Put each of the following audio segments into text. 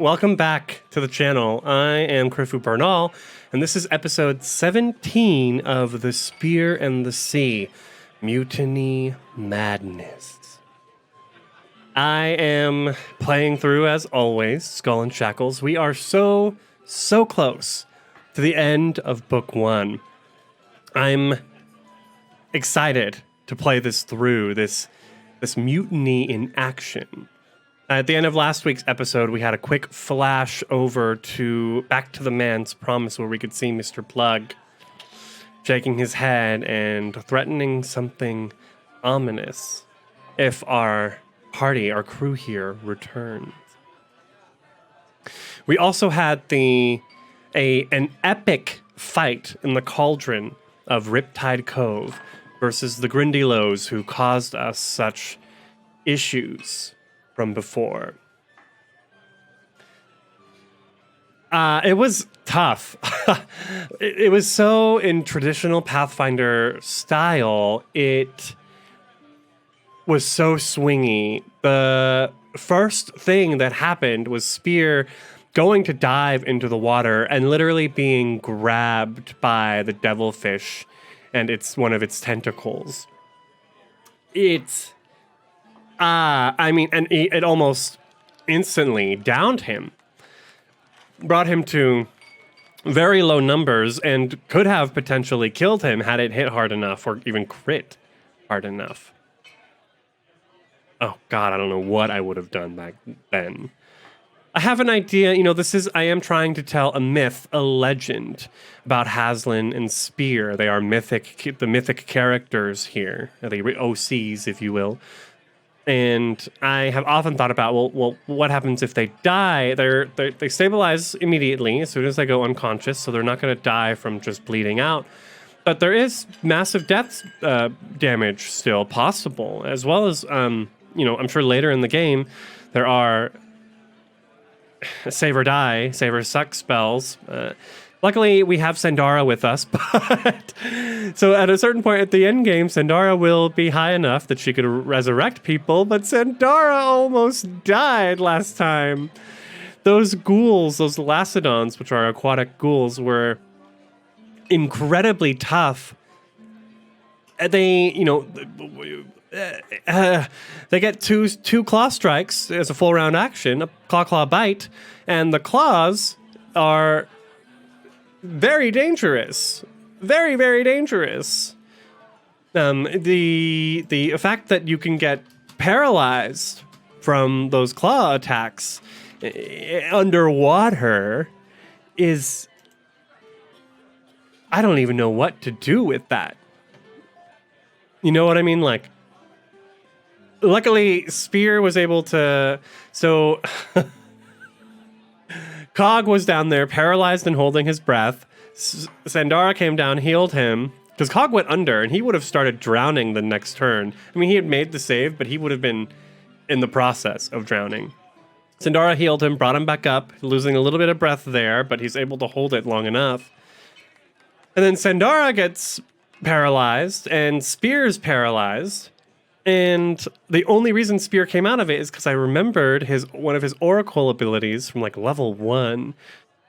welcome back to the channel. I am Krifu Bernal, and this is episode 17 of The Spear and the Sea, Mutiny Madness. I am playing through, as always, Skull and Shackles. We are so close to the end of Book 1. I'm excited to play this through, this mutiny in action. At the end of last week's episode, we had a quick flash over to Back to the Man's Promise, where we could see Mr. Plugg shaking his head and threatening something ominous if our party, our crew here, returns. We also had an epic fight in the cauldron of Riptide Cove versus the Grindylows, who caused us such issues from before. It was tough. It was so in traditional Pathfinder style. It was so swingy. The first thing that happened was Spear going to dive into the water and literally being grabbed by the devilfish and one of its tentacles. It almost instantly downed him. Brought him to very low numbers and could have potentially killed him had it hit hard enough or even crit hard enough. Oh God, I don't know what I would have done back then. I have an idea, I am trying to tell a myth, a legend about Haslin and Spear. They are the mythic characters here, the OCs, if you will. And I have often thought about, well, what happens if they die? They stabilize immediately as soon as they go unconscious, so they're not going to die from just bleeding out. But there is massive death damage still possible, as well as, I'm sure later in the game there are save or die, save or suck spells. Luckily, we have Sandara with us, but so at a certain point at the end game, Sandara will be high enough that she could resurrect people, but Sandara almost died last time. Those ghouls, those Lacedons, which are aquatic ghouls, were incredibly tough. They get two claw strikes as a full round action, a claw bite, and the claws are very dangerous. Very, very dangerous. The fact that you can get paralyzed from those claw attacks underwater is... I don't even know what to do with that. You know what I mean? Like, luckily, Spear was able to... So... Cog was down there, paralyzed and holding his breath. Sandara came down, healed him, because Cog went under, and he would have started drowning the next turn. I mean, he had made the save, but he would have been in the process of drowning. Sandara healed him, brought him back up, losing a little bit of breath there, but he's able to hold it long enough. And then Sandara gets paralyzed, and Spear's paralyzed. And the only reason Spear came out of it is because I remembered one of his oracle abilities from like level 1,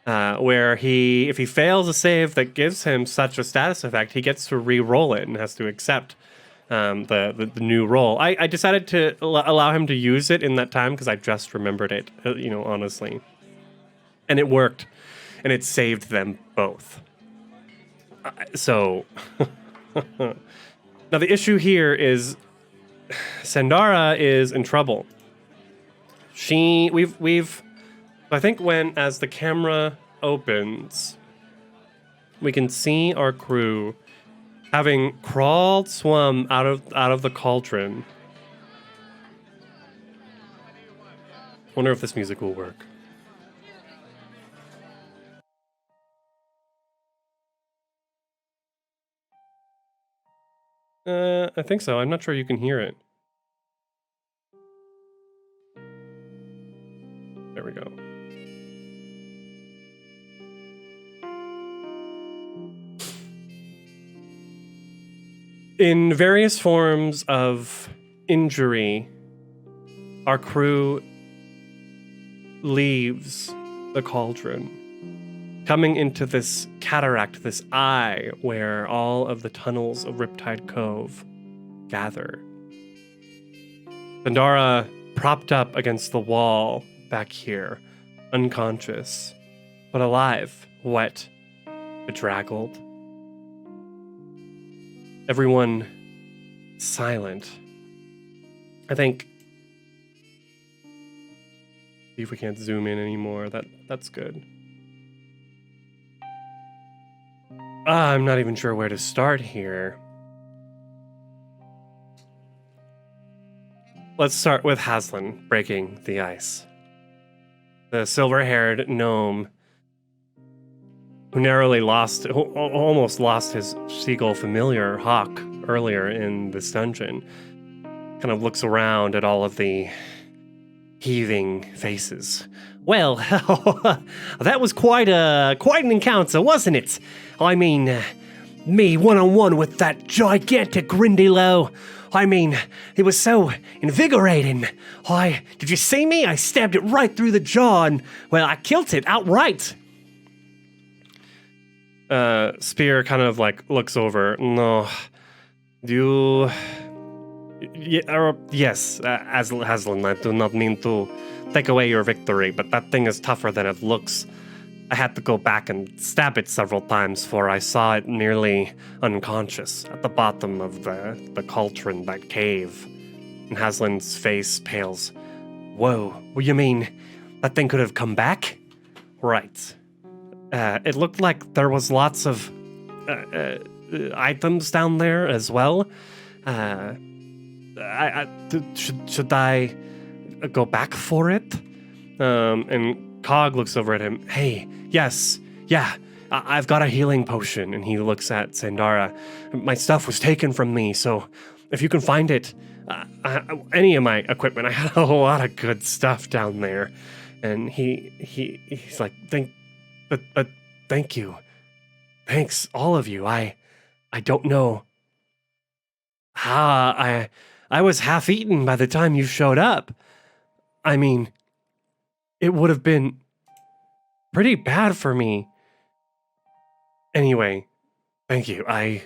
where if he fails a save that gives him such a status effect, he gets to re-roll it and has to accept the new roll. I decided to allow him to use it in that time because I just remembered it, honestly. And it worked, and it saved them both. So now the issue here is Sandara is in trouble. I think as the camera opens, we can see our crew having swum out of the cauldron. Wonder if this music will work. I think so. I'm not sure you can hear it. There we go. In various forms of injury, our crew leaves the cauldron, coming into this cataract, this eye where all of the tunnels of Riptide Cove gather. Sandara propped up against the wall back here, unconscious, but alive, wet, bedraggled. Everyone silent. I think. See if we can't zoom in anymore. That's good. I'm not even sure where to start here. Let's start with Haslin breaking the ice. The silver-haired gnome who almost lost his seagull familiar, Hawk, earlier in this dungeon, kind of looks around at all of the heaving faces. Well, that was quite an encounter, wasn't it? I mean, me one-on-one with that gigantic Grindylow. I mean, it was so invigorating. Did you see me? I stabbed it right through the jaw and, well, I killed it outright. Spear kind of like looks over. No, yes, Haslin, I do not mean to take away your victory, but that thing is tougher than it looks. I had to go back and stab it several times, for I saw it nearly unconscious at the bottom of the cauldron, that cave. And Haslin's face pales. Whoa, what you mean? That thing could have come back? Right. It looked like there was lots of items down there as well. Should I go back for it? And Cog looks over at him. Hey, yes, yeah, I've got a healing potion. And he looks at Sandara. My stuff was taken from me, so if you can find it, any of my equipment, I had a lot of good stuff down there. And he's like, thank you. Thanks, all of you. I don't know. I was half eaten by the time you showed up. I mean, it would have been pretty bad for me. Anyway, thank you. I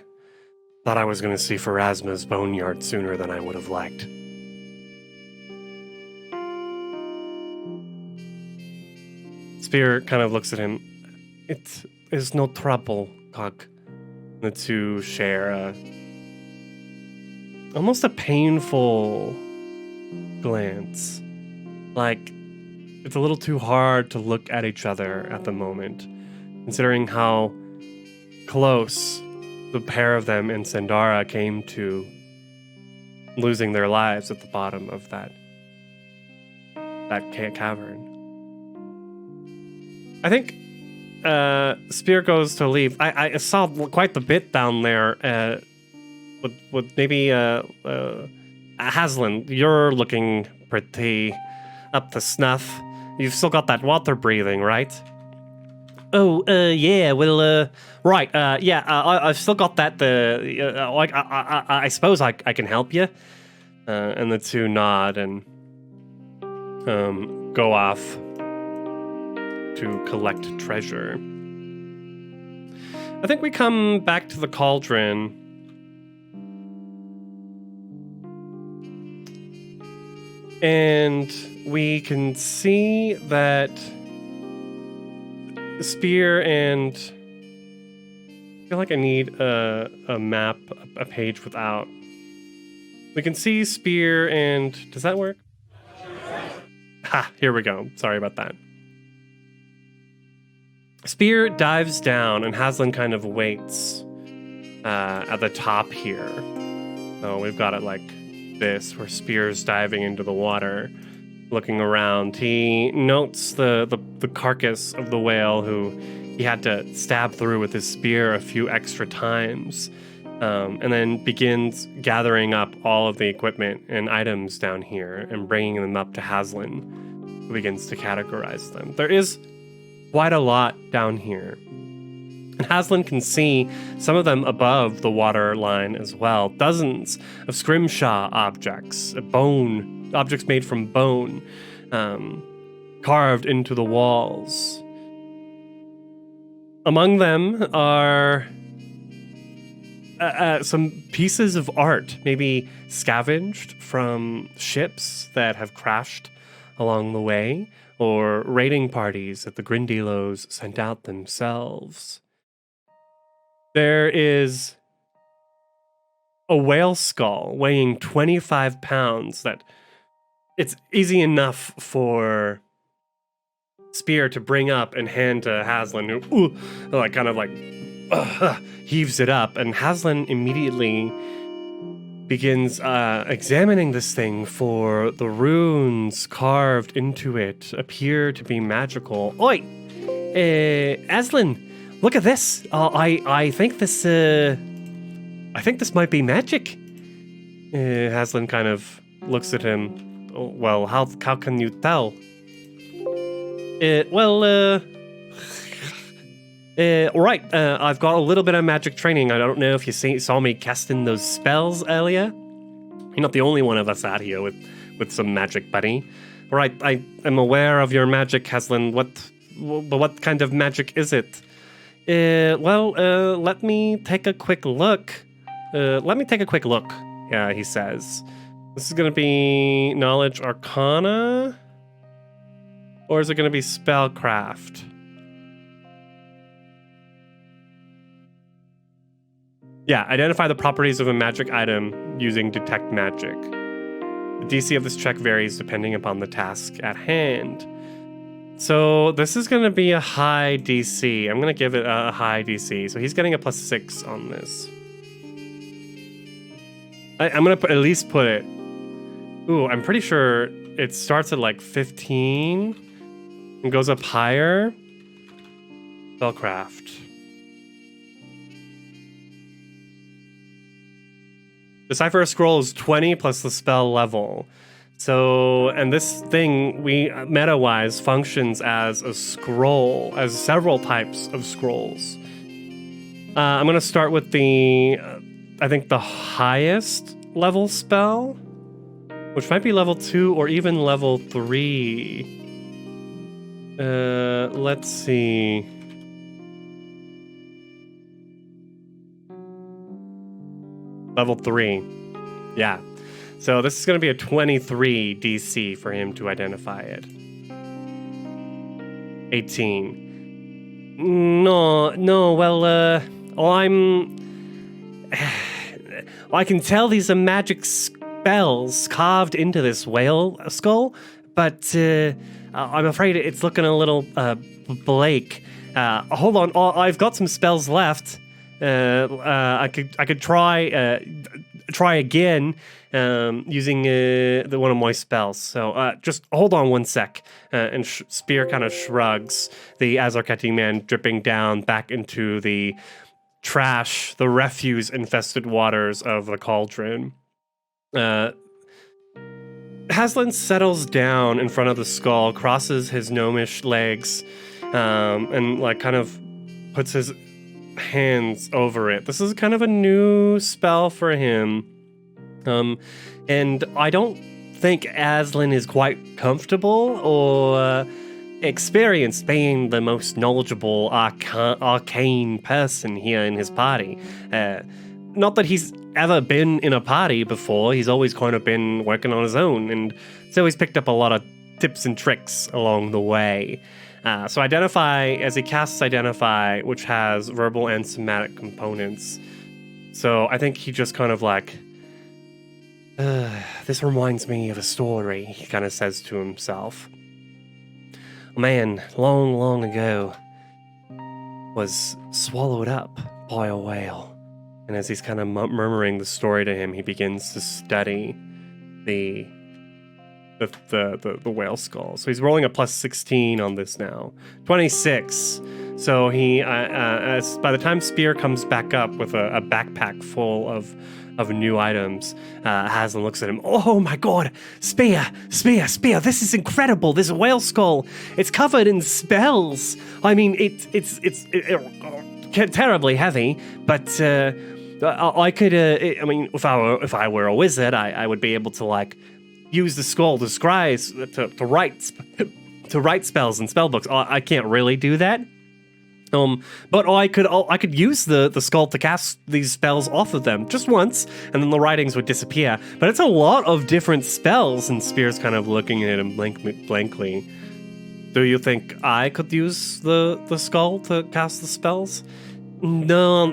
thought I was going to see Pharasma's boneyard sooner than I would have liked. Spear kind of looks at him. It is no trouble, Cog. The two share almost a painful glance. Like, it's a little too hard to look at each other at the moment, considering how close the pair of them and Sandara came to losing their lives at the bottom of that cavern. I think Spear goes to leave. I saw quite the bit down there. With maybe Haslin, you're looking pretty up to snuff. You've still got that water breathing, right? Oh, yeah. Well, right. Yeah. I've still got that. I suppose I can help you. And the two nod and go off to collect treasure. I think we come back to the cauldron. And we can see that Spear and I feel like I need a map, a page without. We can see Spear and does that work? Ha, here we go. Sorry about that. Spear dives down and Haslin kind of waits at the top here. Oh, we've got it like this, where Spear's diving into the water, looking around. He notes the carcass of the whale who he had to stab through with his spear a few extra times, and then begins gathering up all of the equipment and items down here and bringing them up to Haslin, who begins to categorize them. There is quite a lot down here. And Haslin can see some of them above the water line as well. Dozens of scrimshaw objects, objects made from bone, carved into the walls. Among them are some pieces of art, maybe scavenged from ships that have crashed along the way, or raiding parties that the Grindylows sent out themselves. There is a whale skull weighing 25 pounds that it's easy enough for Spear to bring up and hand to Haslin, who heaves it up, and Haslin immediately begins examining this thing, for the runes carved into it appear to be magical. Oi! Haslin, look at this. I think this might be magic. Haslin kind of looks at him. Oh, well, how can you tell? Right, I've got a little bit of magic training. I don't know if you saw me casting those spells earlier. You're not the only one of us out here with some magic, buddy. Right, I am aware of your magic, Haslin. What kind of magic is it? Let me take a quick look. Yeah, he says. This is going to be Knowledge Arcana? Or is it going to be Spellcraft? Yeah, identify the properties of a magic item using Detect Magic. The DC of this check varies depending upon the task at hand. So this is going to be a high DC. I'm going to give it a high DC. So he's getting a +6 on this. I'm going to at least put it... Ooh, I'm pretty sure it starts at like 15 and goes up higher. Spellcraft. Decipher a scroll is 20 plus the spell level. So, and this thing, meta-wise, functions as a scroll, as several types of scrolls. I'm going to start with I think the highest level spell, which might be level 2 or even level 3. Let's see. Level 3. Yeah. So this is going to be a 23 DC for him to identify it. 18. No, well, I can tell these are magic spells carved into this whale skull, but I'm afraid it's looking a little Blake. Hold on, I've got some spells left. I could try again using one of my spells. So just hold on one sec. And Spear kind of shrugs, the Azarketi man dripping down back into the trash, the refuse-infested waters of the cauldron. Haslin settles down in front of the skull, crosses his gnomish legs, and like kind of puts his hands over it. This is kind of a new spell for him. And I don't think Haslin is quite comfortable or experienced being the most knowledgeable arcane person here in his party. Not that he's ever been in a party before. He's always kind of been working on his own, and so he's picked up a lot of tips and tricks along the way. So Identify, as he casts Identify, which has verbal and somatic components. So I think he just kind of like, this reminds me of a story, he kind of says to himself. A man, long, long ago, was swallowed up by a whale. And as he's kind of murmuring the story to him, he begins to study the whale skull. So he's rolling a +16 on this now. 26. So he, by the time Spear comes back up with a backpack full of new items, Haslin looks at him. Oh my god, Spear, this is incredible. This whale skull, it's covered in spells. I mean, it's terribly heavy, but I could, I mean, if I were a wizard, I would be able to like use the skull to write to write spells in spell books. I can't really do that. But I could use the skull to cast these spells off of them just once, and then the writings would disappear. But it's a lot of different spells, and Spear's kind of looking at him blankly. Do you think I could use the skull to cast the spells? No,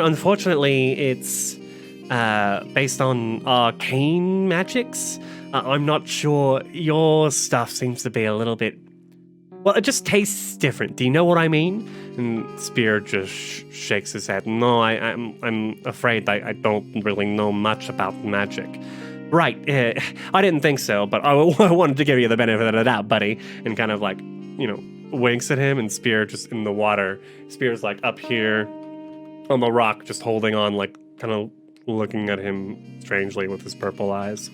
unfortunately, it's based on arcane magics. I'm not sure. Your stuff seems to be a little bit... Well, it just tastes different. Do you know what I mean? And Spear just shakes his head. No, I'm afraid I don't really know much about magic. Right, I didn't think so, but I wanted to give you the benefit of the doubt, buddy. And kind of like, winks at him, and Spear just in the water. Spear's like up here on the rock, just holding on, like kind of looking at him strangely with his purple eyes.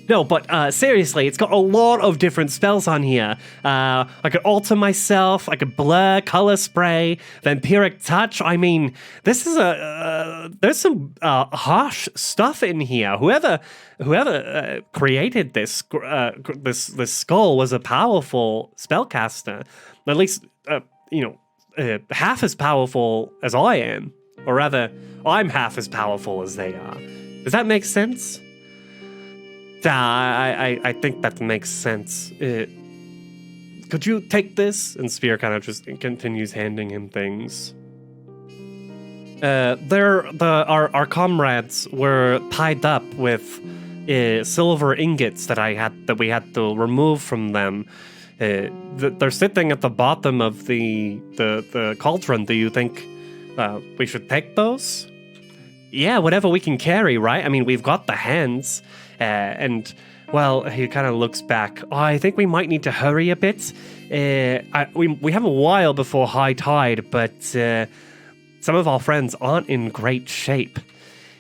No, but seriously, it's got a lot of different spells on here. I could alter myself, I could blur, color spray, vampiric touch. I mean, this is there's some harsh stuff in here. Whoever created this this skull was a powerful spellcaster. At least, half as powerful as I am, or rather, I'm half as powerful as they are. Does that make sense? I think that makes sense. Could you take this? And Spear kind of just continues handing him things. Our comrades were tied up with silver ingots that we had to remove from them. They're sitting at the bottom of the cauldron. Do you think we should take those? Yeah, whatever we can carry, right? I mean, we've got the hands. And, well, he kind of looks back. I think we might need to hurry a bit. We have a while before high tide, but some of our friends aren't in great shape.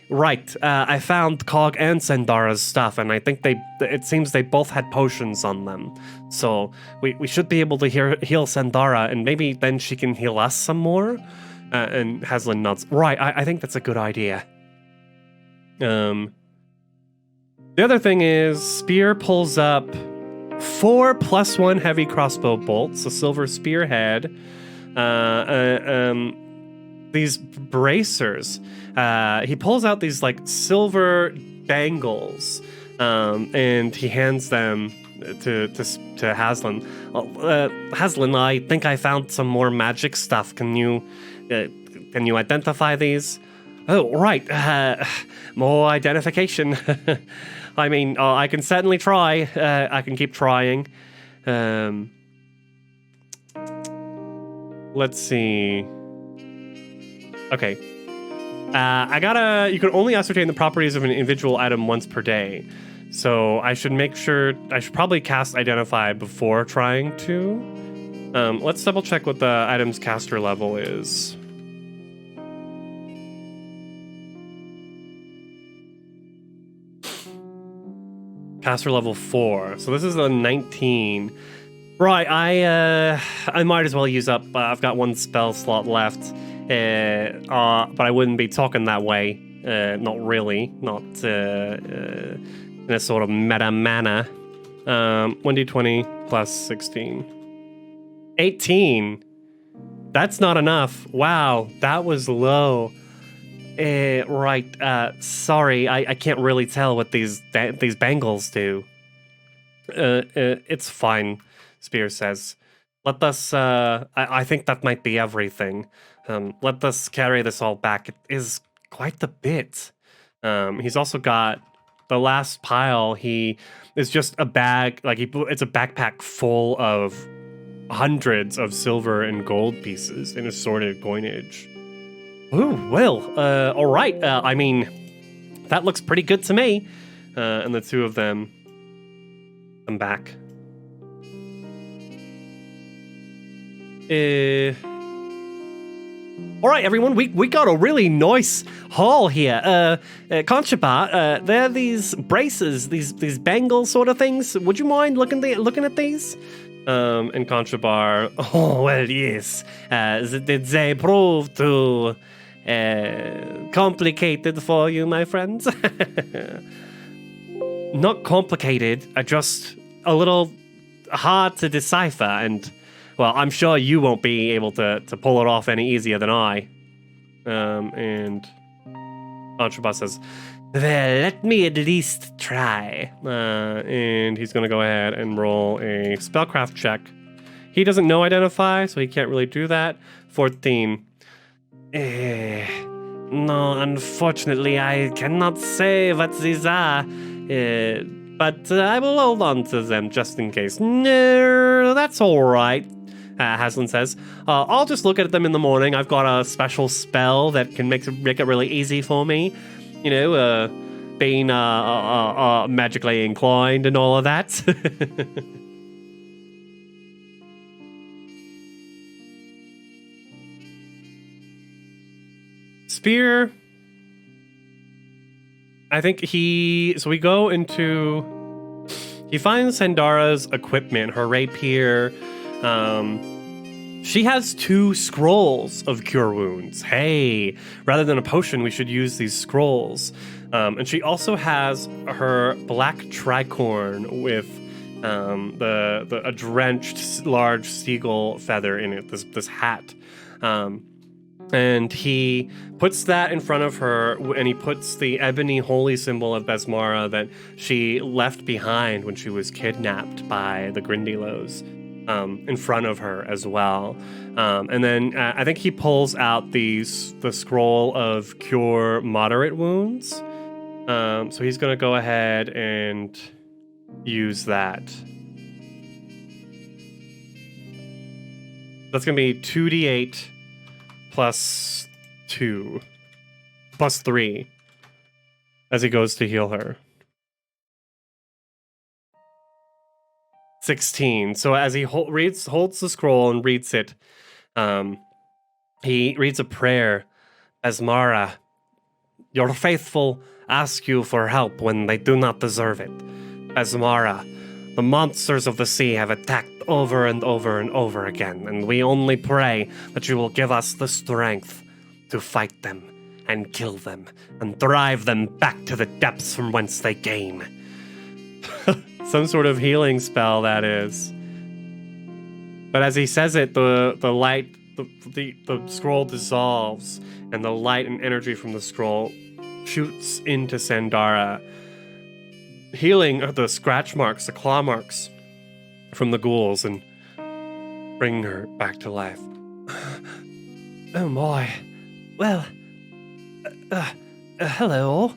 Right, I found Cog and Sandara's stuff, and I think it seems they both had potions on them. So we should be able to heal Sandara, and maybe then she can heal us some more. And Haslin nods. Right, I think that's a good idea. The other thing is, Spear pulls up 4 +1 heavy crossbow bolts, a silver spearhead, these bracers. He pulls out these like silver bangles, and he hands them to Haslin. Haslin, I think I found some more magic stuff. Can you identify these? Oh, right. More identification. I mean, I can certainly try. I can keep trying. Let's see. Okay. You can only ascertain the properties of an individual item once per day. So I should probably cast Identify before trying to. Let's double check what the item's caster level is. Caster level 4. So this is a 19. Right, I might as well use up. I've got 1 spell slot left. But I wouldn't be talking that way. Not really. Not in a sort of meta manner. 1d20 plus 16. 18. That's not enough. Wow, that was low. Right. Sorry, I can't really tell what these bangles do. It's fine, Spear says. Let us, I think that might be everything. Let us carry this all back. It is quite the bit. He's also got the last pile. He is just a bag, it's a backpack full of hundreds of silver and gold pieces in assorted coinage. Ooh, well, all right. I mean, that looks pretty good to me. And the two of them come back. All right, everyone, we got a really nice haul here. Conchabar, they're these braces, these bangle sort of things. Would you mind looking at these? And Conchabar, oh, well, yes. Did they prove to complicated for you, my friends? Not complicated, just a little hard to decipher, and, well, I'm sure you won't be able to pull it off any easier than I. And Antrabas says, well, let me at least try. And he's going to go ahead and roll a spellcraft check. He doesn't know Identify, so he can't really do that. 14. No, unfortunately, I cannot say what these are. But I will hold on to them just in case. No, that's all right, Haslin says. I'll just look at them in the morning. I've got a special spell that can make it really easy for me. You know, being magically inclined and all of that. Spear. I think he finds Sandara's equipment, her rapier. She has 2 scrolls of cure wounds. Hey, rather than a potion, we should use these scrolls. And she also has her black tricorn with a drenched large seagull feather in it. This hat. And he puts that in front of her, and he puts the ebony holy symbol of Besmara that she left behind when she was kidnapped by the Grindylows in front of her as well. And then I think he pulls out the scroll of cure moderate wounds. So he's going to go ahead and use that. That's going to be 2d8 plus 2, plus 3, as he goes to heal her. 16. So as he holds the scroll and reads it, he reads a prayer. Besmara, your faithful ask you for help when they do not deserve it. Besmara, the monsters of the sea have attacked over and over and over again, and we only pray that you will give us the strength to fight them and kill them and drive them back to the depths from whence they came. Some sort of healing spell, that is. But as he says it, the light, the scroll dissolves, and the light and energy from the scroll shoots into Sandara, healing the scratch marks, the claw marks from the ghouls, and bringing her back to life. Oh my. Well, hello.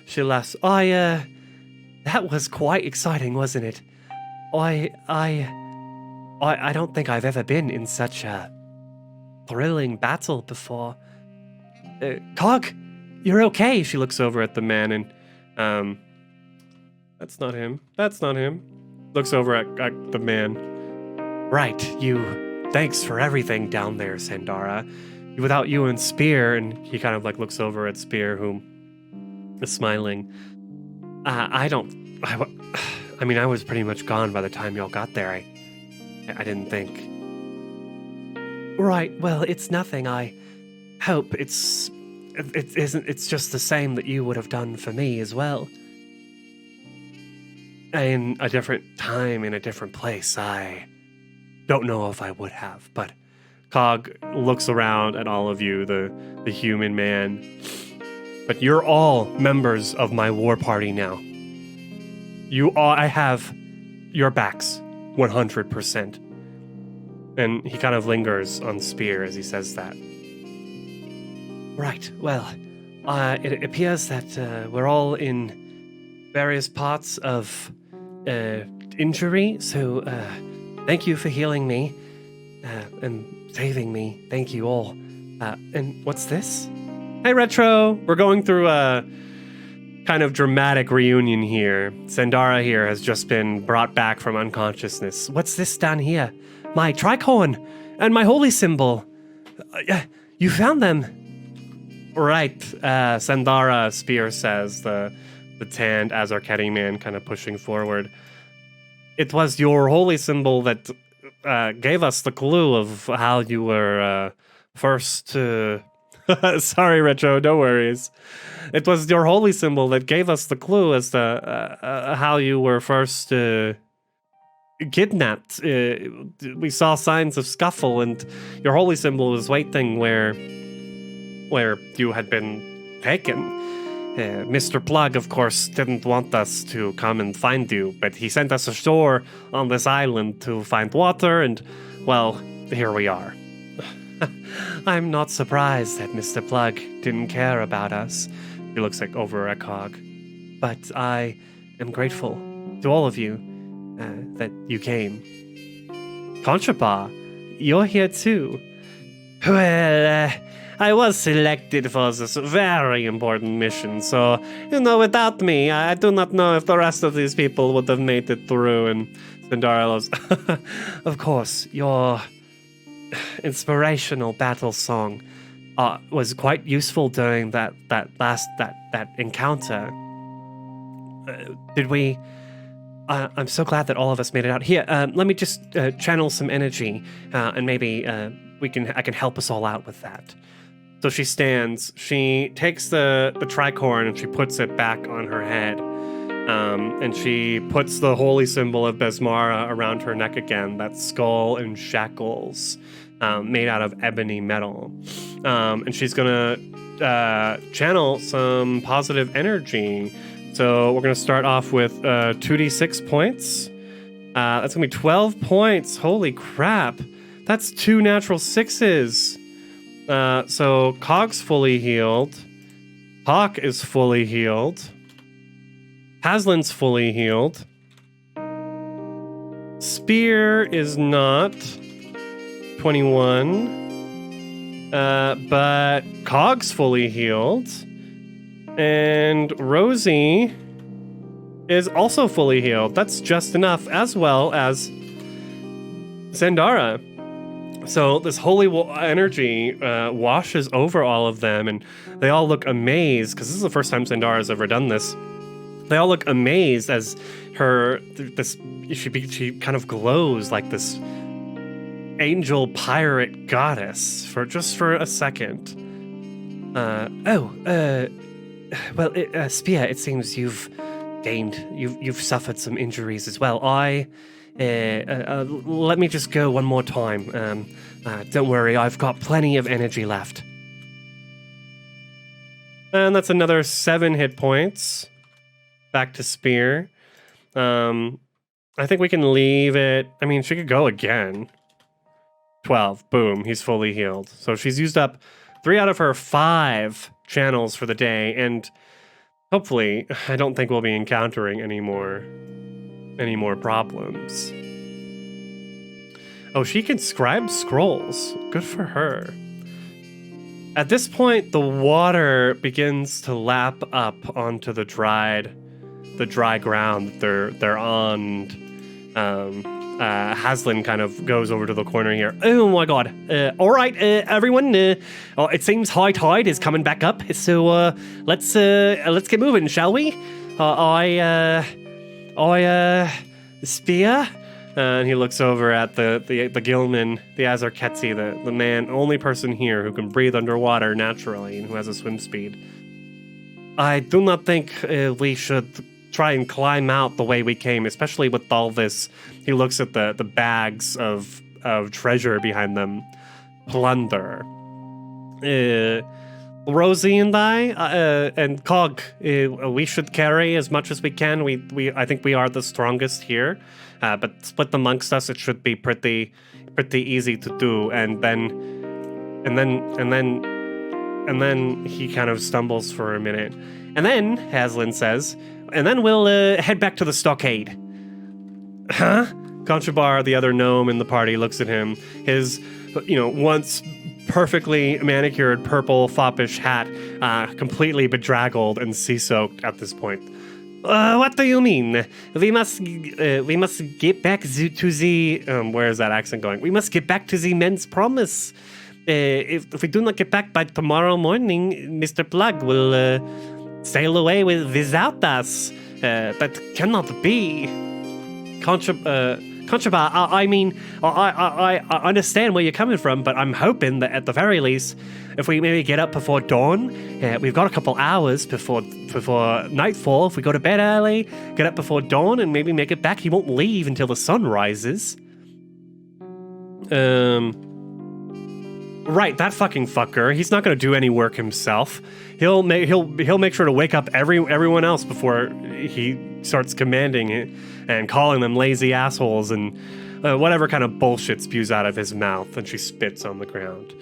She laughs. That was quite exciting, wasn't it? I don't think I've ever been in such a thrilling battle before. Cog, you're okay. She looks over at the man and, that's not him. Looks over at the man. Right, thanks for everything down there, Sandara. Without you and Spear, and he kind of looks over at Spear, who is smiling. I was pretty much gone by the time y'all got there. I didn't think. Right, well, it's nothing. I hope it's just the same that you would have done for me as well. In a different time, in a different place, I don't know if I would have, but Cog looks around at all of you, the human man. But you're all members of my war party now. I have your backs, 100%. And he kind of lingers on Spear as he says that. Right, well, it appears that we're all in various parts of injury, so thank you for healing me and saving me. Thank you all. And what's this? Hey, Retro! We're going through a kind of dramatic reunion here. Sandara here has just been brought back from unconsciousness. What's this down here? My tricorn and my holy symbol. You found them. Right, Sandara, Spear says, the tanned Azarketi man kind of pushing forward. It was your holy symbol that gave us the clue of how you were first Sorry, Retro, no worries. It was your holy symbol that gave us the clue as to how you were first kidnapped. We saw signs of scuffle, and your holy symbol was waiting where you had been taken. Mr. Plugg, of course, didn't want us to come and find you, but he sent us ashore on this island to find water, and, well, here we are. I'm not surprised that Mr. Plugg didn't care about us. He looks like over at Cog. But I am grateful to all of you that you came. Contraba, you're here too. Well, I was selected for this very important mission, so, without me, I do not know if the rest of these people would have made it through. And Zendara loves, of course, your inspirational battle song was quite useful during that encounter. Did we... I'm so glad that all of us made it out. Here, let me just channel some energy, and maybe I can help us all out with that. So she stands, she takes the tricorn and she puts it back on her head. And she puts the holy symbol of Besmara around her neck again, that skull and shackles, made out of ebony metal. And she's gonna channel some positive energy. So we're gonna start off with 2d6 points. That's gonna be 12 points. Holy crap. That's 2 natural 6s. So Cog's fully healed. Hawk is fully healed. Haslin's fully healed. Spear is not. 21. But Cog's fully healed. And Rosie is also fully healed. That's just enough, as well as Zendara. So this holy energy washes over all of them, and they all look amazed, because this is the first time Zendara's ever done this. They all look amazed as she kind of glows like this angel pirate goddess for a second. Spear, it seems you've suffered some injuries as well. Let me just go one more time. Don't worry, I've got plenty of energy left. And that's another 7 hit points. Back to Spear. I think we can leave it. I mean, she could go again. 12. Boom. He's fully healed. So she's used up 3 out of her 5 channels for the day, and hopefully, I don't think we'll be encountering any more problems. Oh, she can scribe scrolls. Good for her. At this point, the water begins to lap up onto the dry ground that they're on. Haslin kind of goes over to the corner here. Oh my god. All right, everyone. It seems high tide is coming back up, so let's get moving, shall we? Spear? And he looks over at the Gilman, the Azarketzi, the man, only person here who can breathe underwater naturally and who has a swim speed. I do not think we should try and climb out the way we came, especially with all this. He looks at the bags of treasure behind them. Plunder. Rosie and I and Cog, we should carry as much as we can. I think we are the strongest here, but split amongst us, it should be pretty easy to do. And then he kind of stumbles for a minute, and then Haslin says, "And then we'll head back to the stockade." Huh? Conchabar, the other gnome in the party, looks at him. His, once perfectly manicured purple foppish hat, completely bedraggled and sea-soaked at this point. What do you mean? We must get back to the... where is that accent going? We must get back to the men's promise. If we do not get back by tomorrow morning, Mr. Plugg will sail away without us. That cannot be. Concha Conchabar, I mean, I understand where you're coming from, but I'm hoping that at the very least, if we maybe get up before dawn, we've got a couple hours before nightfall. If we go to bed early, get up before dawn, and maybe make it back, he won't leave until the sun rises. Right, that fucking fucker. He's not gonna do any work himself. He'll make sure to wake up everyone else before he starts commanding it and calling them lazy assholes and whatever kind of bullshit spews out of his mouth. And she spits on the ground.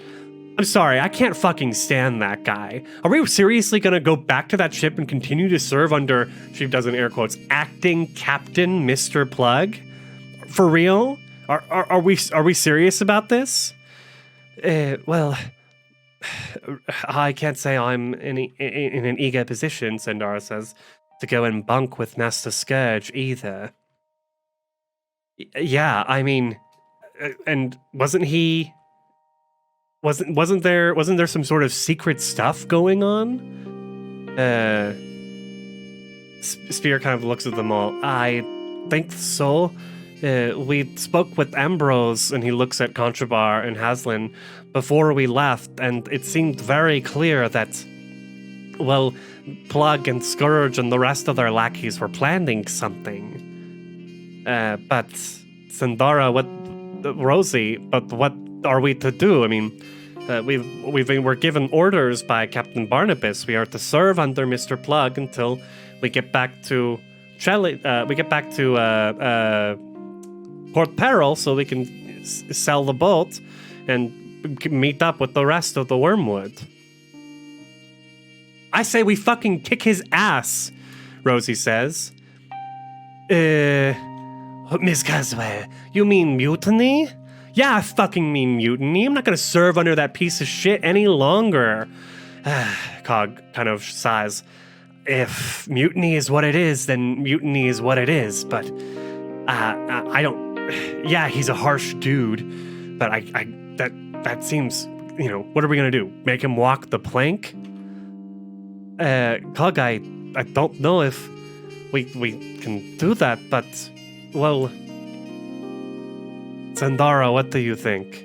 I'm sorry, I can't fucking stand that guy. Are we seriously gonna go back to that ship and continue to serve under, she does in air quotes, acting Captain Mr. Plugg? For real? Are we serious about this? Well, I can't say I'm in an eager position, Sandara says, to go and bunk with Master Scourge either. Yeah, I mean, and wasn't there some sort of secret stuff going on? Spear kind of looks at them all. I think so. We spoke with Ambrose, and he looks at Conchabar and Haslin before we left, and it seemed very clear that, well, Plugg and Scourge and the rest of their lackeys were planning something. But Sandara, Rosie, but what are we to do? I mean, we're given orders by Captain Barnabas. We are to serve under Mr. Plugg until we get back to Port Peril, so we can sell the boat and meet up with the rest of the Wormwood. I say we fucking kick his ass, Rosie says. Miss Caswell, you mean mutiny? Yeah, I fucking mean mutiny. I'm not gonna serve under that piece of shit any longer. Cog kind of sighs. If mutiny is what it is, then mutiny is what it is, but I don't... Yeah, he's a harsh dude, but that seems, what are we gonna do? Make him walk the plank? Cog, I don't know if we can do that, but, well... Sandara, what do you think?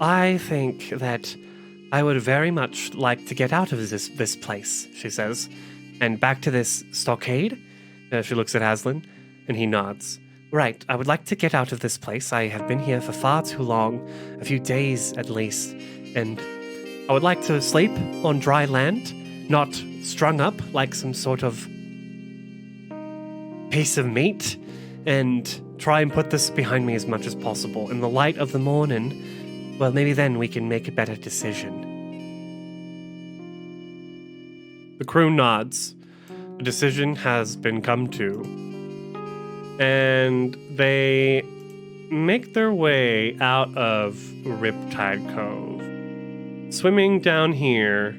I think that I would very much like to get out of this place, she says. And back to this stockade? She looks at Haslin, and he nods. Right, I would like to get out of this place. I have been here for far too long, a few days at least, and I would like to sleep on dry land, not strung up like some sort of piece of meat, and try and put this behind me as much as possible. In the light of the morning, well, maybe then we can make a better decision. The crew nods. The decision has been come to. And they make their way out of Riptide Cove. Swimming down here,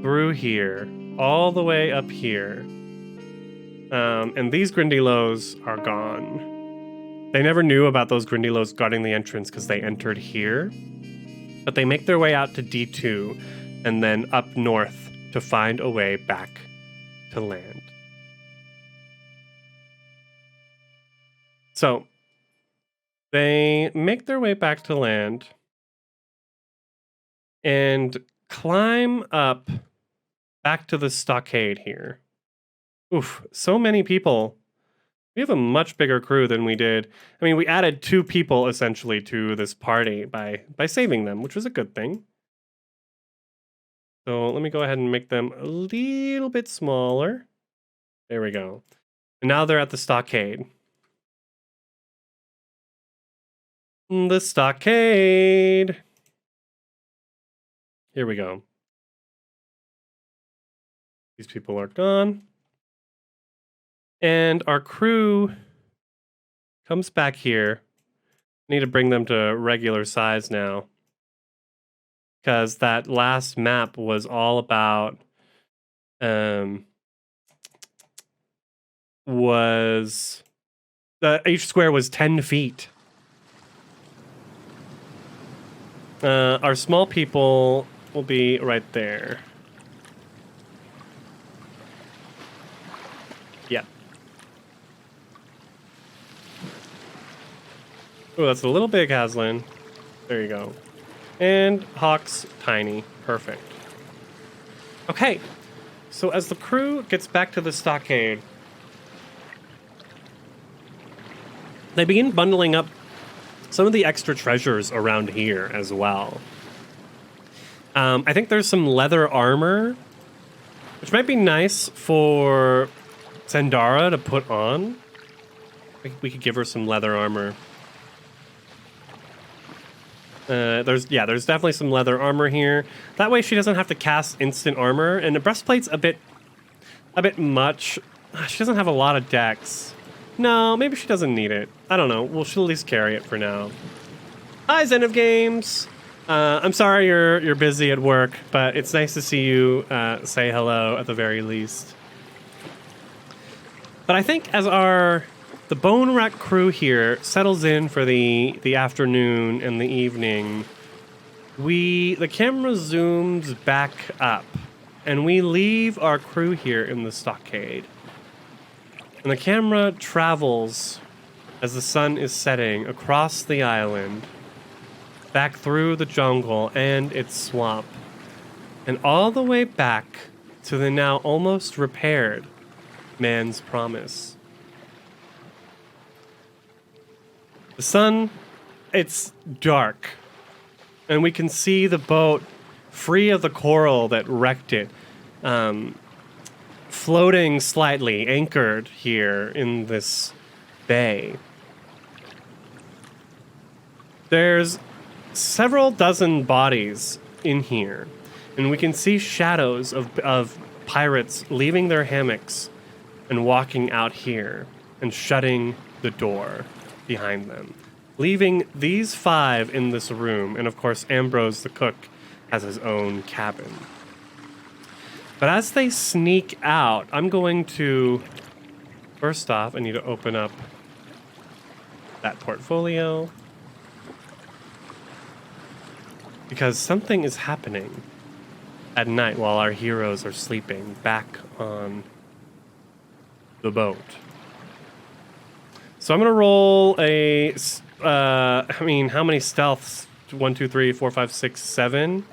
through here, all the way up here. And these Grindylows are gone. They never knew about those Grindylows guarding the entrance because they entered here. But they make their way out to D2 and then up north to find a way back to land. So, they make their way back to land and climb up back to the stockade here. Oof, so many people. We have a much bigger crew than we did. I mean, we added 2 people essentially to this party by saving them, which was a good thing. So let me go ahead and make them a little bit smaller. There we go. And now they're at the stockade. The stockade. Here we go. These people are gone. And our crew comes back here. I need to bring them to regular size now. Because that last map was all about... each square was 10 feet. Our small people will be right there. Yeah. Oh, that's a little big, Haslin. There you go. And Hawk's tiny. Perfect. Okay. So as the crew gets back to the stockade, they begin bundling up some of the extra treasures around here as well. I think there's some leather armor, which might be nice for Zendara to put on. I think we could give her some leather armor. There's definitely some leather armor here. That way she doesn't have to cast instant armor, and the breastplate's a bit much. She doesn't have a lot of dex. No, maybe she doesn't need it. I don't know. Well, she'll at least carry it for now. Hi, Zen of Games. I'm sorry you're busy at work, but it's nice to see you say hello at the very least. But I think as the Bonewrack crew here settles in for the afternoon and the evening, the camera zooms back up, and we leave our crew here in the stockade. And the camera travels as the sun is setting across the island, back through the jungle and its swamp, and all the way back to the now almost repaired Man's Promise. The sun, it's dark, and we can see the boat free of the coral that wrecked it, floating slightly, anchored here in this bay. There's several dozen bodies in here, and we can see shadows of pirates leaving their hammocks and walking out here and shutting the door behind them, leaving these 5 in this room, and of course Ambrose the cook has his own cabin. But as they sneak out, I'm going to, first off, I need to open up that portfolio, because something is happening at night while our heroes are sleeping back on the boat. So I'm going to roll how many stealths? 1, 2, 3, 4, 5, 6, 7.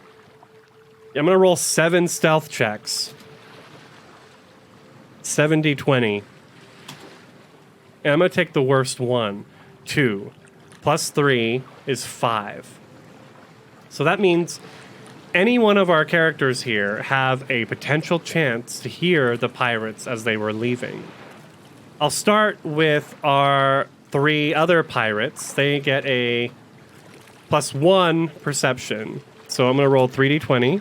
I'm going to roll 7 stealth checks. 70-20. And I'm going to take the worst one. 2. Plus 3 is 5. So that means any one of our characters here have a potential chance to hear the pirates as they were leaving. I'll start with our 3 other pirates. They get a +1 perception. So I'm going to roll 3d20.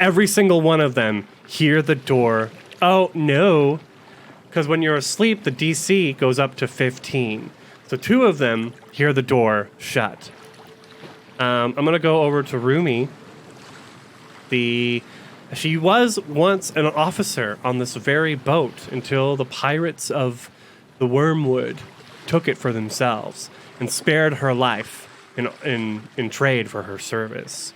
Every single one of them hear the door. Oh, no. Because when you're asleep, the DC goes up to 15. So 2 of them hear the door shut. I'm going to go over to Rumi. She was once an officer on this very boat until the pirates of the Wormwood took it for themselves and spared her life in trade for her service.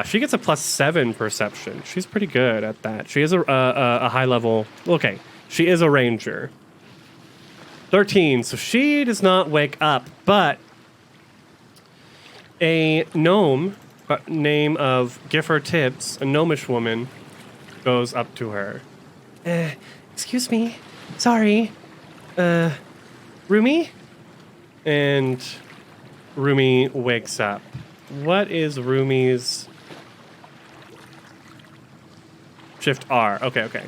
She gets a +7 perception. She's pretty good at that. She is a high level. Okay, she is a ranger. 13, so she does not wake up, but a gnome, name of Giffer Tibbs, a gnomish woman, goes up to her. Excuse me, sorry, Rumi? And Rumi wakes up. What is Rumi's... Shift R. Okay.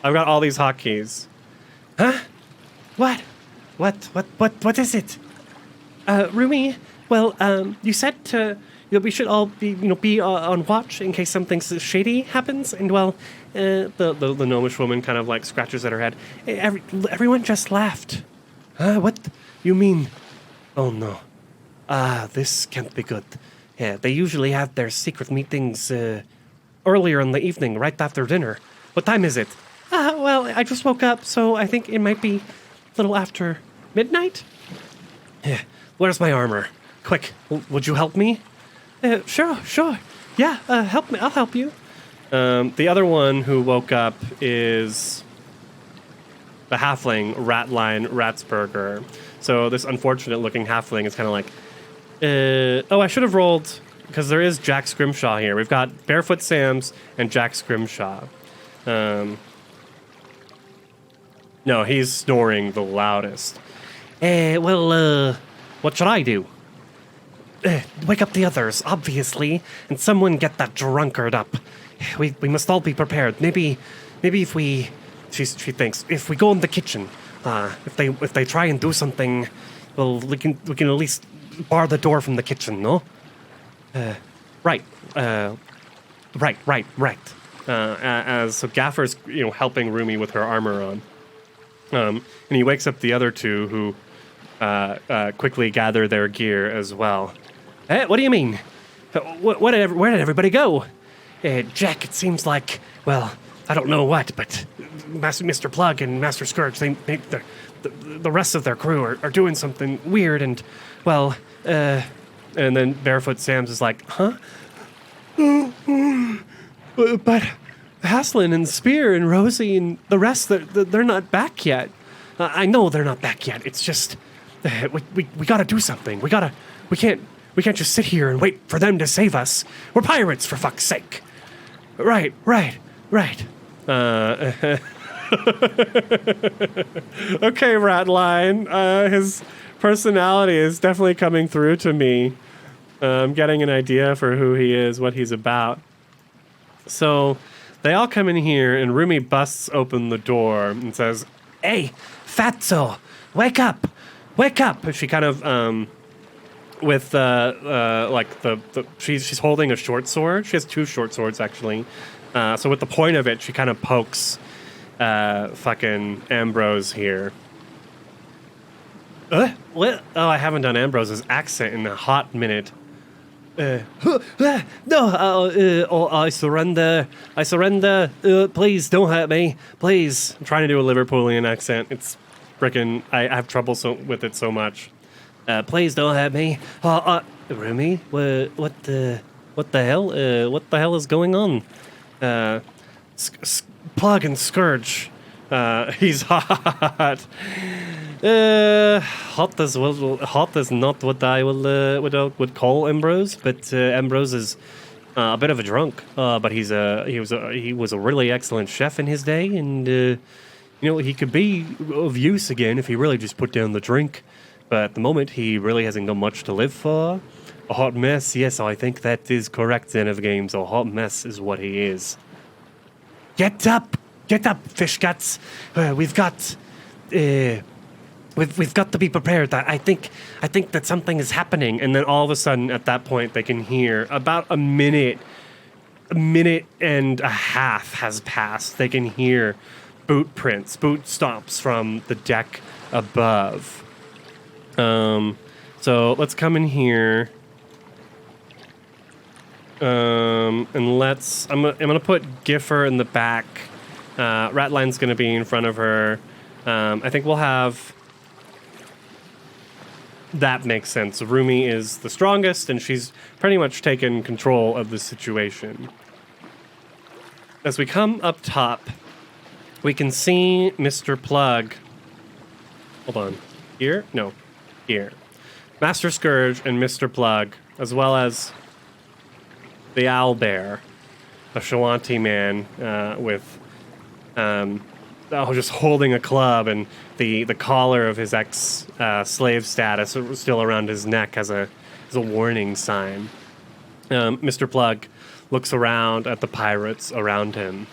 I've got all these hotkeys. Huh? What? What is it? Rumi, well, you said we should all be on watch in case something shady happens, and well, the gnomish woman kind of like scratches at her head. Everyone just left. What? You mean? Oh no. This can't be good. Yeah, they usually have their secret meetings earlier in the evening, right after dinner. What time is it? Well, I just woke up, so I think it might be a little after midnight. Yeah. Where's my armor? Quick, would you help me? Sure. Yeah, help me. I'll help you. The other one who woke up is the halfling Ratline Ratsburger. So this unfortunate-looking halfling is kind of like, oh, I should have rolled, because there is Jack Scrimshaw here. We've got Barefoot Sam's and Jack Scrimshaw. No, he's snoring the loudest. What should I do? Wake up the others, obviously, and someone get that drunkard up. We must all be prepared. Maybe if we, she thinks, if we go in the kitchen, if they try and do something, well, we can at least bar the door from the kitchen, no? Right. So Gaffer's helping Rumi with her armor on, and he wakes up the other two who quickly gather their gear as well. What do you mean? Where did everybody go? Jack, it seems like, well, I don't know what, but Mr. Plugg and Master Scourge, the rest of their crew are doing something weird, and, well, and then Barefoot Sam's is like, huh? But Haslin and Spear and Rosie and the rest, they're not back yet. I know they're not back yet. It's just, we gotta do something. We can't just sit here and wait for them to save us. We're pirates, for fuck's sake. Right. Okay, Ratline. His personality is definitely coming through to me. I'm getting an idea for who he is, what he's about. So they all come in here, and Rumi busts open the door and says, "Hey, Fatso, wake up! And she kind of, she's holding a short sword. She has two short swords, actually. So with the point of it, she kind of pokes fucking Ambrose here. What? Oh, I haven't done Ambrose's accent in a hot minute. I surrender. Please, don't hurt me. Please. I'm trying to do a Liverpoolian accent. It's frickin', I have trouble with it so much. Please don't hurt me. Rumi, what the hell? What the hell is going on? Plugg and Scourge. He's hot. Hot is not what I would call Ambrose, but Ambrose is a bit of a drunk. But he was a really excellent chef in his day, and he could be of use again if he really just put down the drink. But at the moment, he really hasn't got much to live for. A hot mess, yes, I think that is correct, Zen of Games. A hot mess is what he is. Get up, fish guts. We've got to be prepared. I think that something is happening. And then all of a sudden, at that point, they can hear about a minute and a half has passed. They can hear boot stomps from the deck above. So let's come in here. And I'm gonna put Giffer in the back. Ratline's gonna be in front of her. I think we'll have. That makes sense. Rumi is the strongest, and she's pretty much taken control of the situation. As we come up top, we can see Mr. Plugg. Hold on. Here? No. Here. Master Scourge and Mr. Plugg, as well as the owlbear, a Shawanti man with just holding a club, and the collar of his ex-slave status still around his neck as a warning sign. Mr. Plugg looks around at the pirates around him.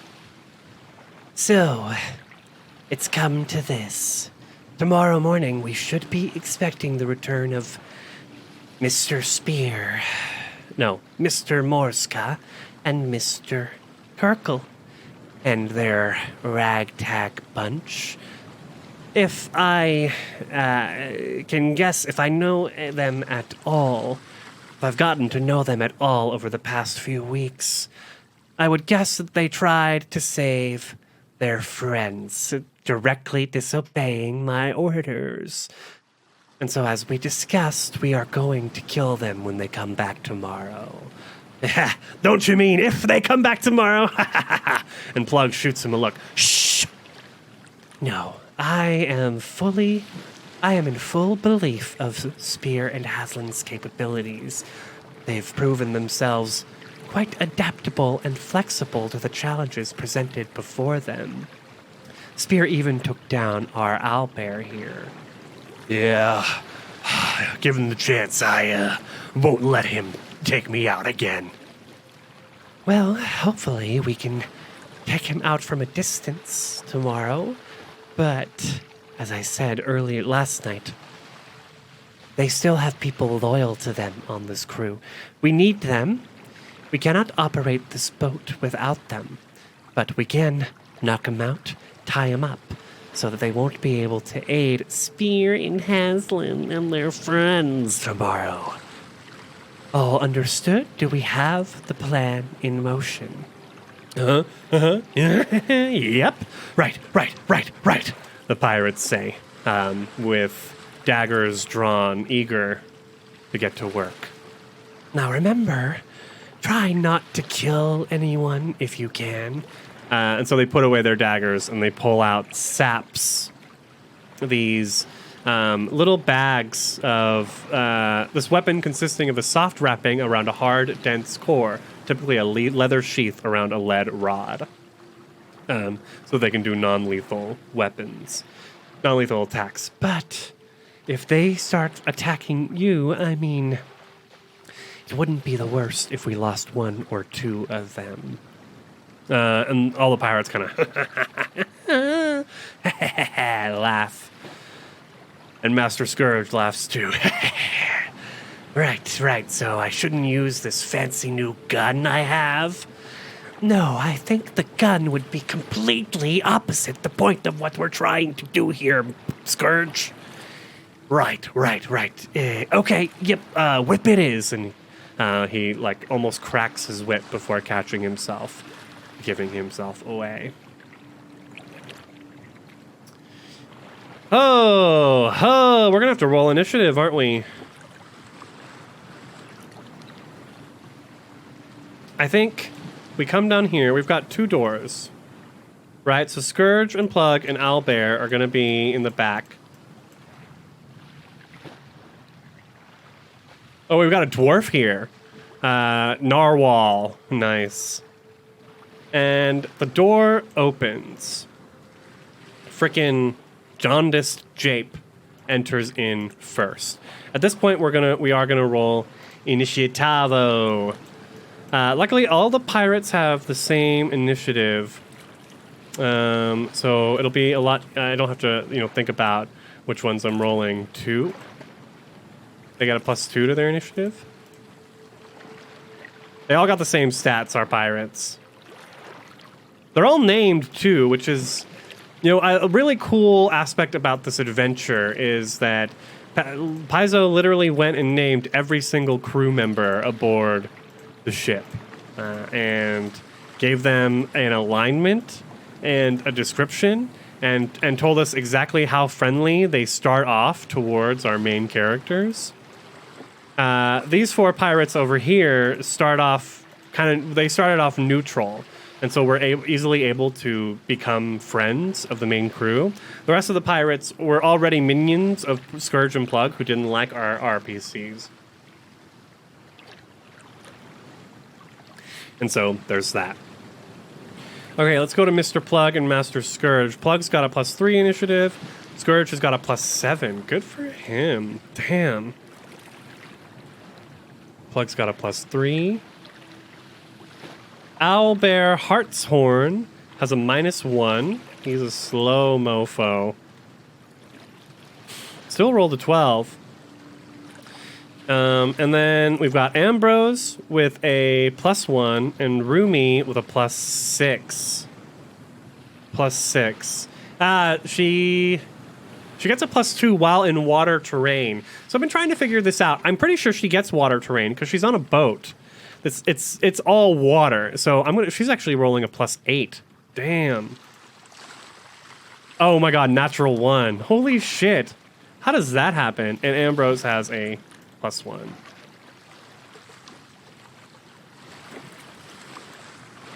So, it's come to this. Tomorrow morning, we should be expecting the return of Mr. Spear. No, Mr. Morska and Mr. Kirkle and their ragtag bunch. If I can guess, if I know them at all, if I've gotten to know them at all over the past few weeks, I would guess that they tried to save their friends, directly disobeying my orders. And so as we discussed, we are going to kill them when they come back tomorrow. Don't you mean if they come back tomorrow? And Plugg shoots him a look. Shh! No, I am fully I am in full belief of Spear and Haslin's capabilities. They've proven themselves quite adaptable and flexible to the challenges presented before them. Spear even took down our owlbear here. Yeah, given the chance, I won't let him take me out again. Well, hopefully we can take him out from a distance tomorrow. But, as I said earlier last night, they still have people loyal to them on this crew. We need them. We cannot operate this boat without them. But we can knock them out, tie them up, so that they won't be able to aid Spear and Haslin and their friends tomorrow. All understood? Do we have the plan in motion? Yep. Right. The pirates say, with daggers drawn, eager to get to work. Now remember, try not to kill anyone if you can. And so they put away their daggers and they pull out saps, these little bags of this weapon consisting of a soft wrapping around a hard, dense core, typically a leather sheath around a lead rod, so they can do non-lethal weapons, non-lethal attacks. But if they start attacking you, I mean, it wouldn't be the worst if we lost one or two of them. And all the pirates kind of Laugh. and Master Scourge laughs too. Right. So I shouldn't use this fancy new gun I have? No, I think the gun would be completely opposite the point of what we're trying to do here, Scourge. Right. Okay, yep, whip it is. And he like almost cracks his whip before catching himself, giving himself away. Oh, we're gonna have to roll initiative, aren't we? I think we come down here. We've got two doors, right? So Scourge and Plugg and Owlbear are gonna be in the back. Oh, we've got a dwarf here. Narwhal. Nice. And the door opens. Frickin' jaundiced Jape enters in first. At this point, we are gonna roll Initiatavo. Luckily, all the pirates have the same initiative, so it'll be a lot. I don't have to, think about which ones I'm rolling to. They got a +2 to their initiative. They all got the same stats. Our pirates. They're all named too, which is, a really cool aspect about this adventure is that Paizo literally went and named every single crew member aboard the ship, and gave them an alignment and a description, and told us exactly how friendly they start off towards our main characters. These four pirates over here started off neutral, and so we're easily able to become friends of the main crew. The rest of the pirates were already minions of Scourge and Plugg, who didn't like our RPCs. And so there's that. Okay, let's go to Mr. Plugg and Master Scourge. Plugg's got a +3 initiative. Scourge has got a +7. Good for him. Damn. Plugg's got a +3. Owlbear Hartshorn has a -1. He's a slow mofo. Still rolled a 12. And then we've got Ambrose with a +1 and Rumi with a +6. +6. She gets a +2 while in water terrain. So I've been trying to figure this out. I'm pretty sure she gets water terrain because she's on a boat. It's all water. So she's actually rolling a +8. Damn. Oh my god, natural 1. Holy shit. How does that happen? And Ambrose has a +1.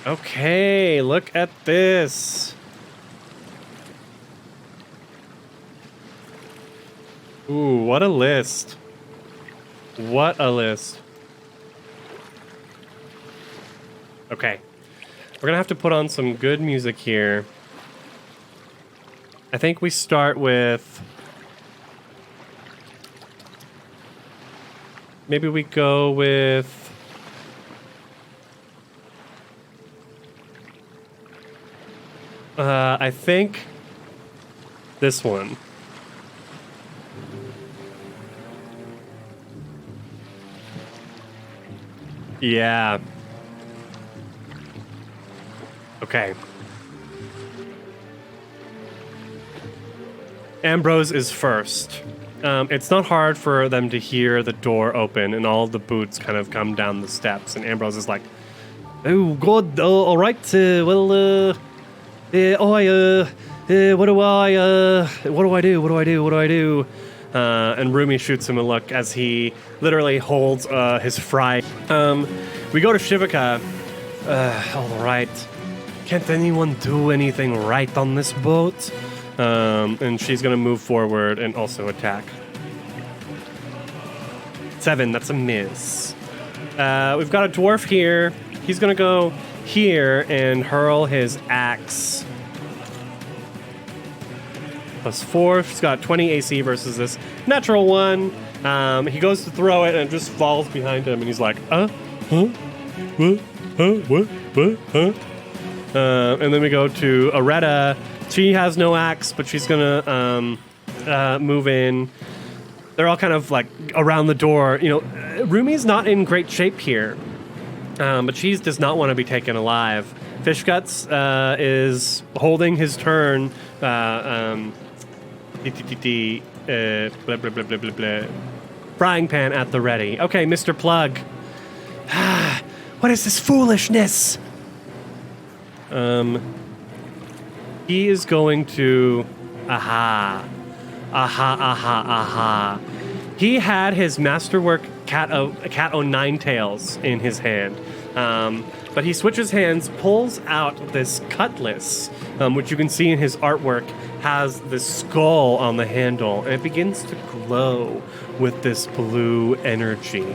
Okay, look at this. Ooh, what a list. What a list. Okay. We're going to have to put on some good music here. I think we start with... Maybe we go with... I think this one. Yeah. Okay. Ambrose is first. It's not hard for them to hear the door open and all the boots kind of come down the steps. And Ambrose is like, "Oh, God, all right. What do I do? And Rumi shoots him a look as he literally holds his fry. We go to Shivaka. All right. Can't anyone do anything right on this boat? And she's going to move forward and also attack. 7, that's a miss. We've got a dwarf here. He's going to go here and hurl his axe. +4. He's got 20 AC versus this natural 1. He goes to throw it and it just falls behind him, and he's like, huh? What? And then we go to Aretta. She has no axe, but she's gonna move in. They're all kind of like around the door. You know, Rumi's not in great shape here, but she does not want to be taken alive. Fishguts is holding his turn. Frying pan at the ready. Okay, Mr. Plugg. What is this foolishness? He is going to... Aha. He had his masterwork cat o' nine tails in his hand. But he switches hands, pulls out this cutlass, which you can see in his artwork has this skull on the handle, and it begins to glow with this blue energy.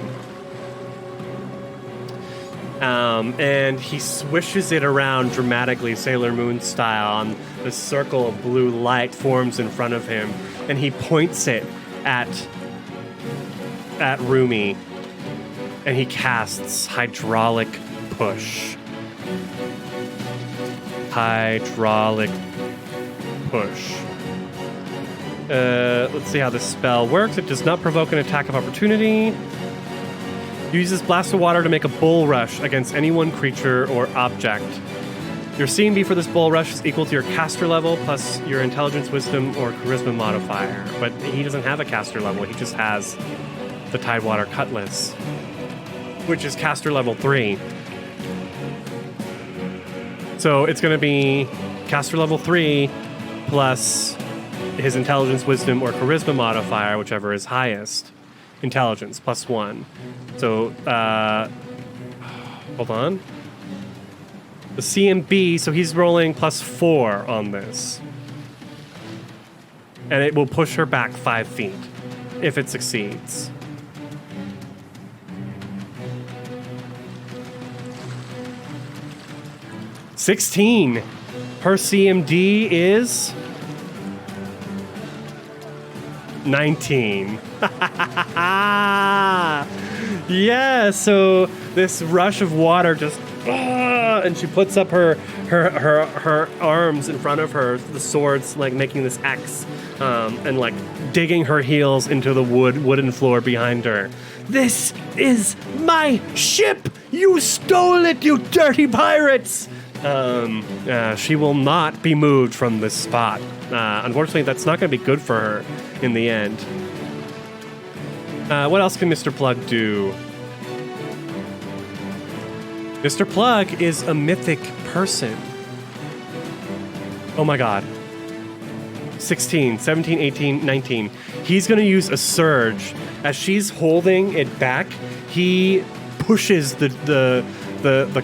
And he swishes it around dramatically, Sailor Moon style, and this circle of blue light forms in front of him, and he points it at Rumi, and he casts Hydraulic Push. Hydraulic Push. Let's see how this spell works. It does not provoke an attack of opportunity. Uses Blast of Water to make a bull rush against any one creature or object. Your CMB for this bull rush is equal to your caster level plus your intelligence, wisdom, or charisma modifier. But he doesn't have a caster level. He just has the Tidewater Cutlass, which is caster level 3. So it's going to be caster level 3 plus his intelligence, wisdom, or charisma modifier, whichever is highest. Intelligence +1. So, hold on. The CMB, so he's rolling +4 on this. And it will push her back 5 feet if it succeeds. $16. Her CMD is 19. Yeah, so this rush of water just and she puts up her arms in front of her, the swords like making this X, and like digging her heels into the wooden floor behind her. This is my ship! You stole it, you dirty pirates! She will not be moved from this spot. Unfortunately, that's not going to be good for her in the end. What else can Mr. Plugg do? Mr. Plugg is a mythic person. Oh my god. 16, 17, 18, 19. He's going to use a surge. As she's holding it back, he pushes the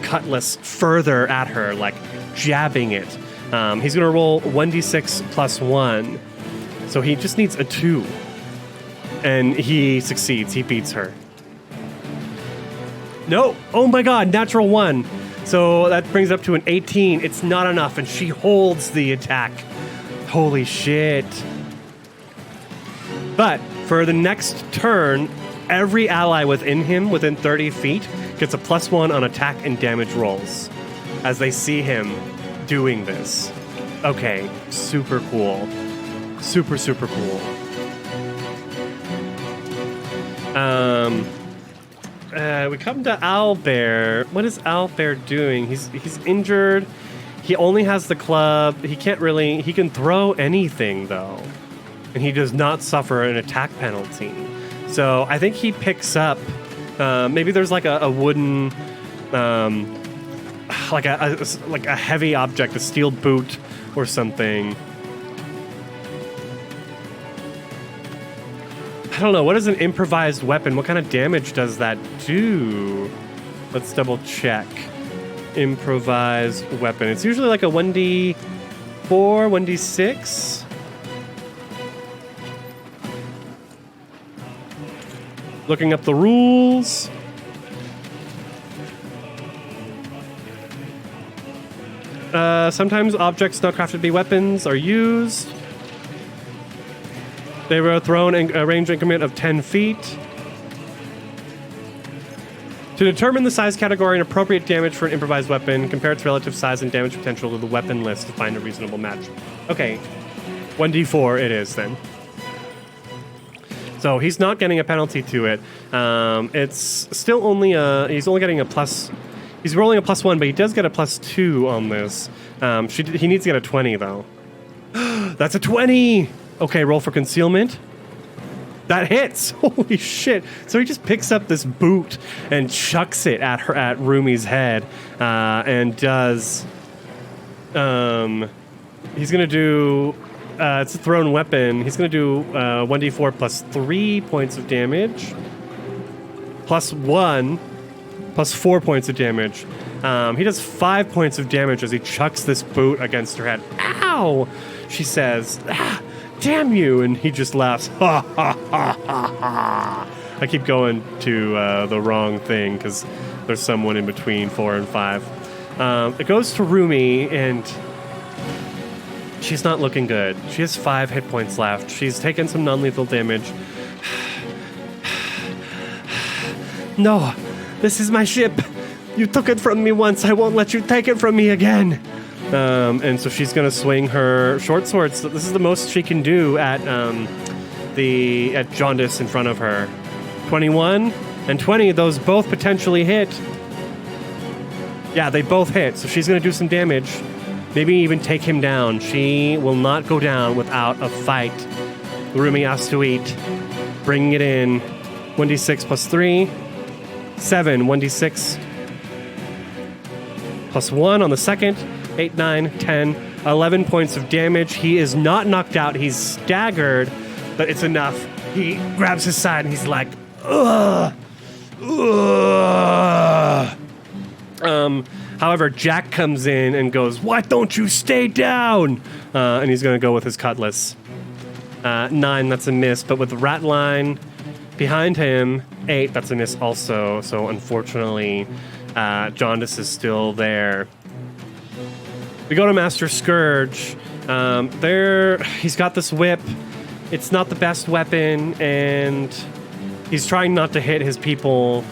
cutlass further at her, like jabbing it. He's going to roll 1d6 +1. So he just needs a 2. And he succeeds. He beats her. No. Oh my god, natural 1. So that brings up to an 18. It's not enough, and she holds the attack. Holy shit. But for the next turn, every ally within him, within 30 feet, gets a +1 on attack and damage rolls as they see him doing this. Okay, super cool. Super, super cool. We come to Owlbear. What is Owlbear doing? He's injured. He only has the club. He can't really... He can throw anything, though. And he does not suffer an attack penalty. So I think he picks up... maybe there's like a wooden... like a heavy object, a steel boot or something. I don't know. What is an improvised weapon? What kind of damage does that do? Let's double check. Improvised weapon. It's usually like a 1d4, 1d6. Looking up the rules. Sometimes objects not crafted to be weapons are used. They were thrown in a range increment of 10 feet. To determine the size category and appropriate damage for an improvised weapon, compare its relative size and damage potential to the weapon list to find a reasonable match. Okay, 1d4 it is then. So he's not getting a penalty to it. It's still only he's only getting a plus. He's rolling a +1, but he does get a +2 on this. He needs to get a 20 though. That's a 20. Okay, roll for concealment. That hits. Holy shit! So he just picks up this boot and chucks it at Rumi's head, and does. He's gonna do. It's a thrown weapon. He's gonna do 1d4 plus 3 points of damage, +1, plus 4 points of damage. He does 5 points of damage as he chucks this boot against her head. Ow! She says, damn you! And he just laughs. Ha ha ha ha ha. I keep going to the wrong thing because there's someone in between 4 and 5. It goes to Rumi, and she's not looking good. She has 5 hit points left. She's taken some non-lethal damage. No, this is my ship. You took it from me once. I won't let you take it from me again. And so she's going to swing her short sword. So this is the most she can do at Jaundice in front of her. 21 and 20, those both potentially hit. Yeah, they both hit. So she's going to do some damage. Maybe even take him down. She will not go down without a fight. Rumi has to eat. Bringing it in. 1d6 plus 3. 7. 1d6 plus 1 on the second. 8, 9, 10, 11 points of damage. He is not knocked out. He's staggered, but it's enough. He grabs his side and he's like, ugh. Ugh. However, Jack comes in and goes, why don't you stay down? And he's going to go with his cutlass. 9, that's a miss. But with the rat line behind him, 8, that's a miss also. So unfortunately, Jaundice is still there. We go to Master Scourge. He's got this whip. It's not the best weapon, and he's trying not to hit his people.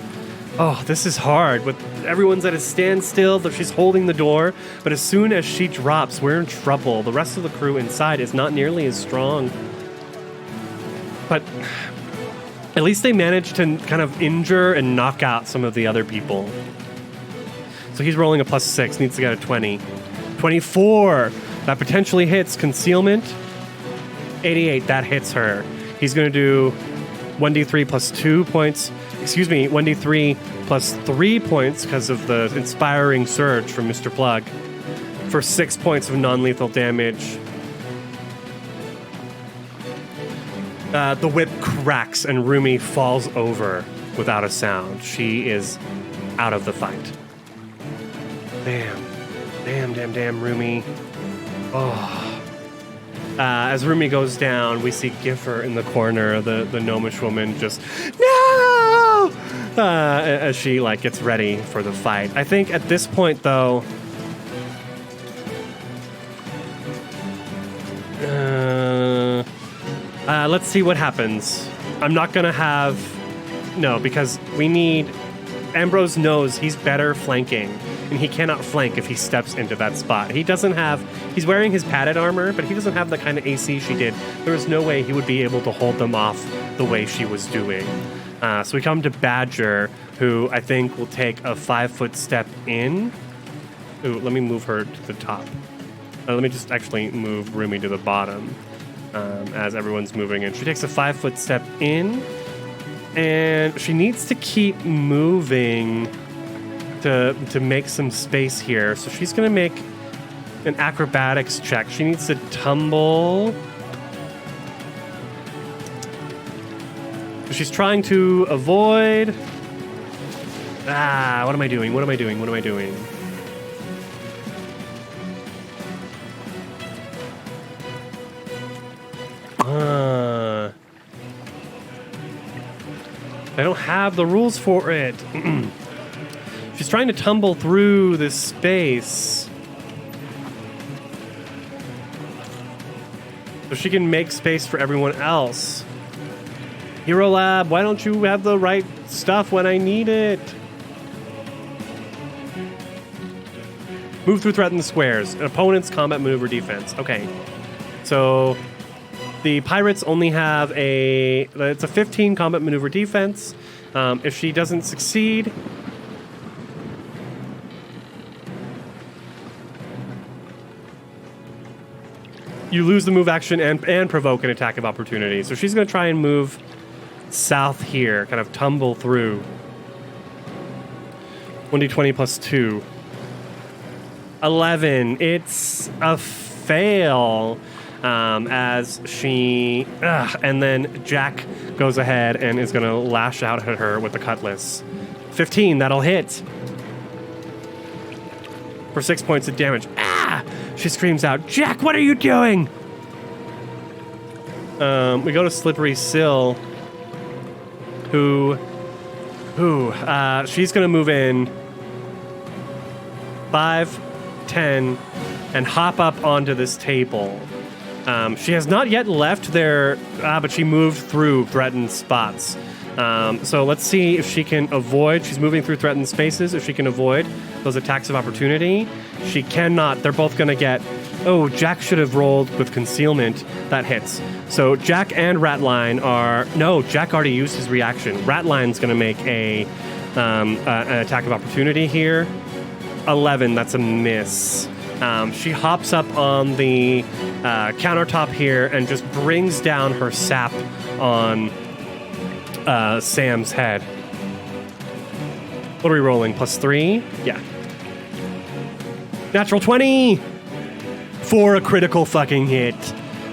Oh, this is hard. Everyone's at a standstill, though she's holding the door. But as soon as she drops, we're in trouble. The rest of the crew inside is not nearly as strong. But at least they managed to kind of injure and knock out some of the other people. So he's rolling a +6, needs to get a 20. 24, that potentially hits. Concealment, 88, that hits her. He's going to do 1d3 plus 2 points. 1d3 plus 3 points because of the inspiring surge from Mr. Plugg for 6 points of non-lethal damage. The whip cracks and Rumi falls over without a sound. She is out of the fight. Damn, Rumi. Oh. As Rumi goes down, we see Giffer in the corner, the gnomish woman just, no! As she like gets ready for the fight. I think at this point, though, let's see what happens. I'm not gonna have, no, because we need, Ambrose knows he's better flanking, and he cannot flank if he steps into that spot. He doesn't have, he's wearing his padded armor, but he doesn't have the kind of AC she did. There is no way he would be able to hold them off the way she was doing. So we come to Badger, who I think will take a 5-foot step in. Ooh, let me move her to the top. Let me just actually move Rumi to the bottom as everyone's moving in. She takes a 5-foot step in, and she needs to keep moving to make some space here. So she's going to make an acrobatics check. She needs to tumble. She's trying to avoid. What am I doing? What am I doing? What am I doing? I don't have the rules for it. She's trying to tumble through this space so she can make space for everyone else. Hero Lab, why don't you have the right stuff when I need it? Move through threatened squares. Opponent's combat maneuver defense. Okay. So the pirates only have it's a 15 combat maneuver defense. If she doesn't succeed, you lose the move action and provoke an attack of opportunity. So she's going to try and move south here, kind of tumble through. 1d20 plus 2. 11. It's a fail. As she... and then Jack goes ahead and is going to lash out at her with the cutlass. 15, that'll hit. For 6 points of damage. She screams out, Jack, what are you doing? We go to Slippery Sill, who she's going to move in 5, 10, and hop up onto this table. She has not yet left there, but she moved through threatened spots. So let's see if she can avoid. She's moving through threatened spaces. If she can avoid those attacks of opportunity. She cannot. They're both going to get... Oh, Jack should have rolled with concealment. That hits. So Jack and Ratline are... No, Jack already used his reaction. Ratline's going to make an attack of opportunity here. 11, that's a miss. She hops up on the countertop here and just brings down her sap on Sam's head. What are we rolling? Plus 3? Yeah. Natural 20! For a critical fucking hit.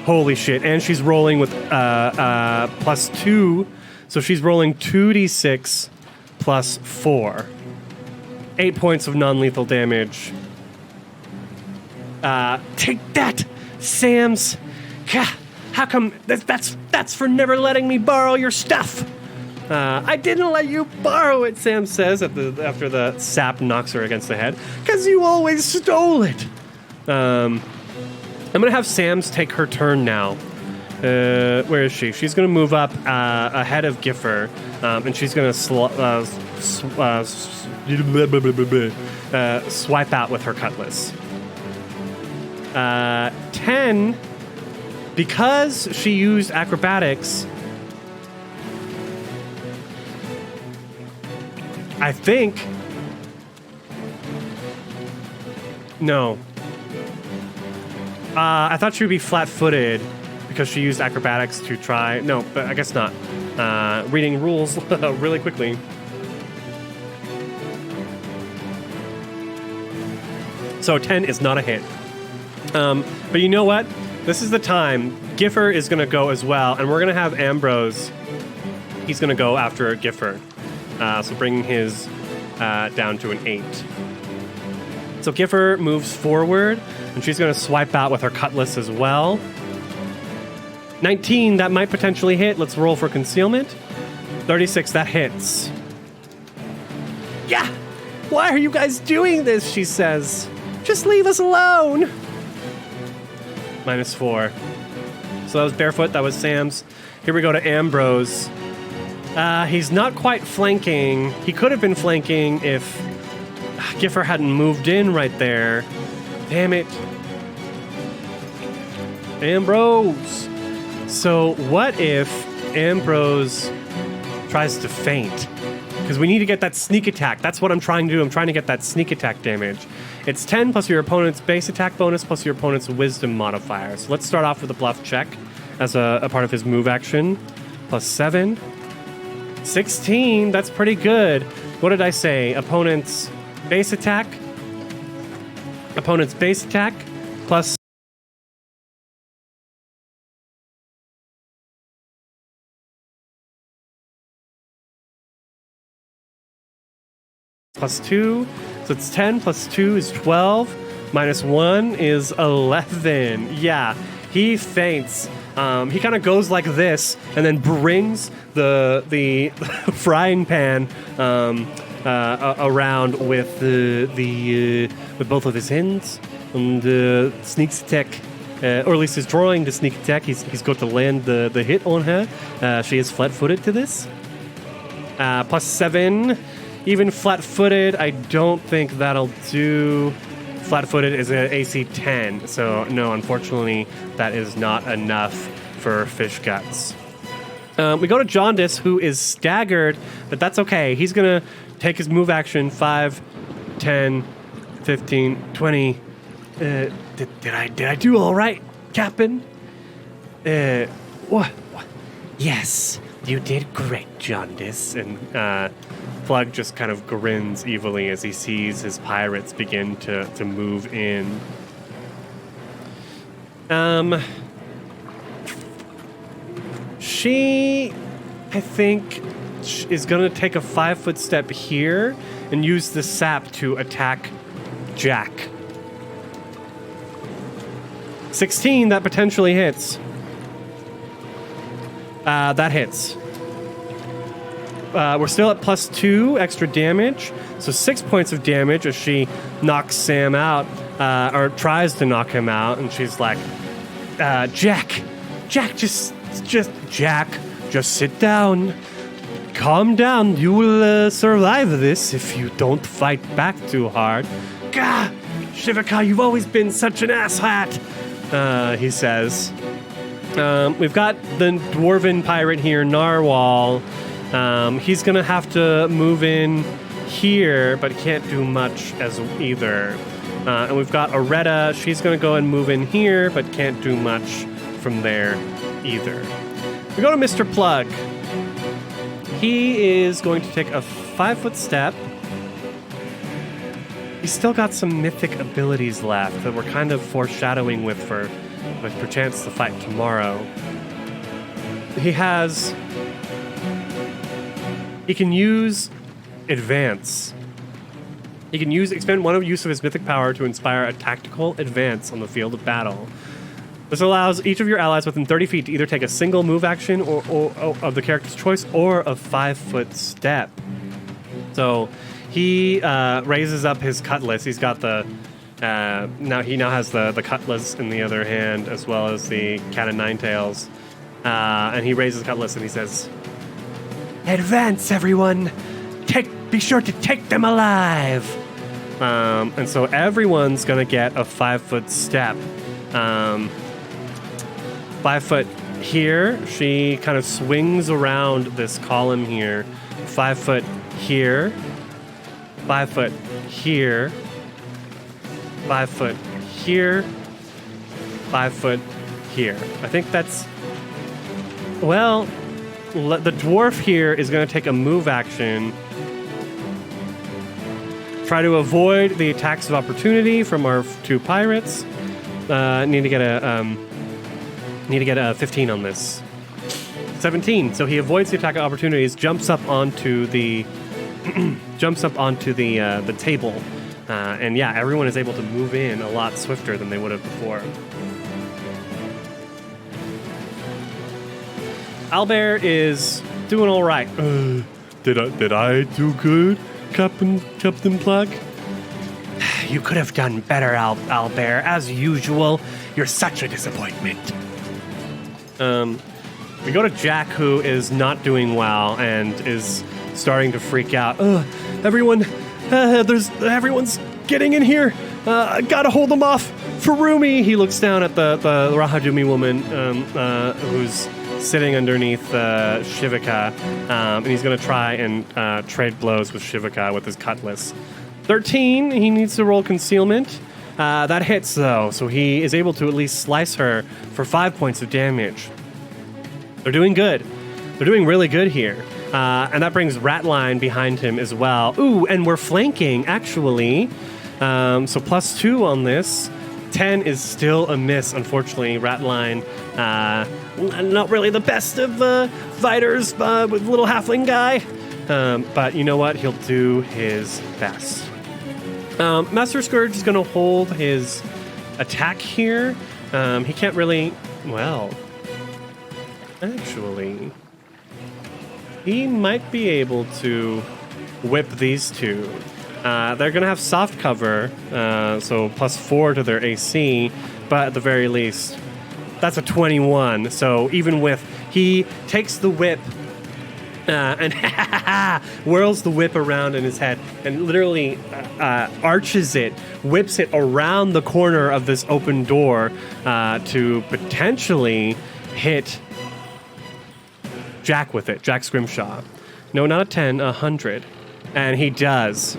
Holy shit. And she's rolling with plus 2. So she's rolling 2d6 plus 4. 8 points of non-lethal damage. Take that, Sam's. How come that's for never letting me borrow your stuff? I didn't let you borrow it, Sam says after the sap knocks her against the head. Because you always stole it. I'm going to have Sam's take her turn now. Where is she? She's going to move up ahead of Giffer, and she's going to swipe out with her cutlass. 10, because she used acrobatics, I think... No. I thought she would be flat-footed because she used acrobatics to try... No, but I guess not. Reading rules really quickly. So 10 is not a hit. But you know what? This is the time. Giffer is going to go as well, and we're going to have Ambrose. He's going to go after Giffer. So bringing his down to an 8. So Giffer moves forward, and she's going to swipe out with her cutlass as well. 19, that might potentially hit. Let's roll for concealment. 36, that hits. Yeah! Why are you guys doing this? She says. Just leave us alone! -4. So that was Barefoot, that was Sam's. Here we go to Ambrose. He's not quite flanking. He could have been flanking if Giffer hadn't moved in right there. Damn it. Ambrose. So what if Ambrose tries to feint? Because we need to get that sneak attack. That's what I'm trying to do. I'm trying to get that sneak attack damage. It's 10 plus your opponent's base attack bonus plus your opponent's wisdom modifier. So let's start off with a bluff check as a part of his move action. +7. 16. That's pretty good. What did I say? Opponent's base attack. Opponent's base attack plus +2. So it's 10 plus 2 is 12. -1 is 11. Yeah, he feints. He kind of goes like this and then brings the frying pan around with with both of his hands and sneaks attack. Or at least is drawing the sneak attack. He's got to land the hit on her. She is flat-footed to this. +7. Even flat-footed, I don't think that'll do. Flat-footed is an AC 10, so no, unfortunately, that is not enough for Fish Guts. We go to Jaundice, who is staggered, but that's okay. He's going to take his move action 5, 10, 15, 20. Did I do all right, Captain? What? Yes, you did great, Jaundice. And Plugg just kind of grins evilly as he sees his pirates begin to move in. She, I think, is going to take a 5-foot step here and use the sap to attack Jack. 16, that potentially hits. That hits. We're still at +2 extra damage, so 6 points of damage as she knocks Sam out, or tries to knock him out, and she's like, Jack, just sit down. Calm down. You will survive this if you don't fight back too hard. Gah! Shivaka, you've always been such an asshat, he says. We've got the dwarven pirate here, Narwhal. He's going to have to move in here, but can't do much as either. And we've got Aretta. She's going to go and move in here, but can't do much from there either. We go to Mr. Plugg. He is going to take a 5-foot step. He's still got some mythic abilities left that we're kind of foreshadowing with perchance the fight tomorrow. He can use advance. He can expend one use of his mythic power to inspire a tactical advance on the field of battle. This allows each of your allies within 30 feet to either take a single move action or of the character's choice or a 5-foot step. So he raises up his cutlass. He's got the now has the cutlass in the other hand as well as the cat of nine tails. And he raises the cutlass and he says, Advance, everyone! Be sure to take them alive! And so everyone's going to get a 5-foot step. 5 foot here. She kind of swings around this column here. 5 foot here. 5 foot here. 5 foot here. 5 foot here. I think that's... Well, the dwarf here is going to take a move action. Try to avoid the attacks of opportunity from our 2 pirates. Need to get a 15 on this. 17. So he avoids the attack of opportunities, jumps up onto the the table, and yeah, everyone is able to move in a lot swifter than they would have before. Owlbear is doing all right. Did I do good, Captain Plugg? You could have done better, Owlbear. As usual, you're such a disappointment. We go to Jack, who is not doing well and is starting to freak out. Everyone's getting in here. I gotta hold them off. Furumi! He looks down at the Rahadumi woman who's sitting underneath Shivaka, and he's gonna try and trade blows with Shivaka with his cutlass. 13, he needs to roll concealment. That hits, though, so he is able to at least slice her for 5 points of damage. They're doing good. They're doing really good here. And that brings Ratline behind him as well. Ooh, and we're flanking, actually. So +2 on this. 10 is still a miss, unfortunately. Ratline, not really the best of fighters with little halfling guy. But you know what? He'll do his best. Master Scourge is going to hold his attack here. He can't really... Well... Actually, he might be able to whip these two. They're going to have soft cover, so +4 to their AC, but at the very least, that's a 21. So even with, he takes the whip and whirls the whip around in his head and literally arches it, whips it around the corner of this open door to potentially hit Jack with it, Jack Scrimshaw. No, not a 10, 100. And he does.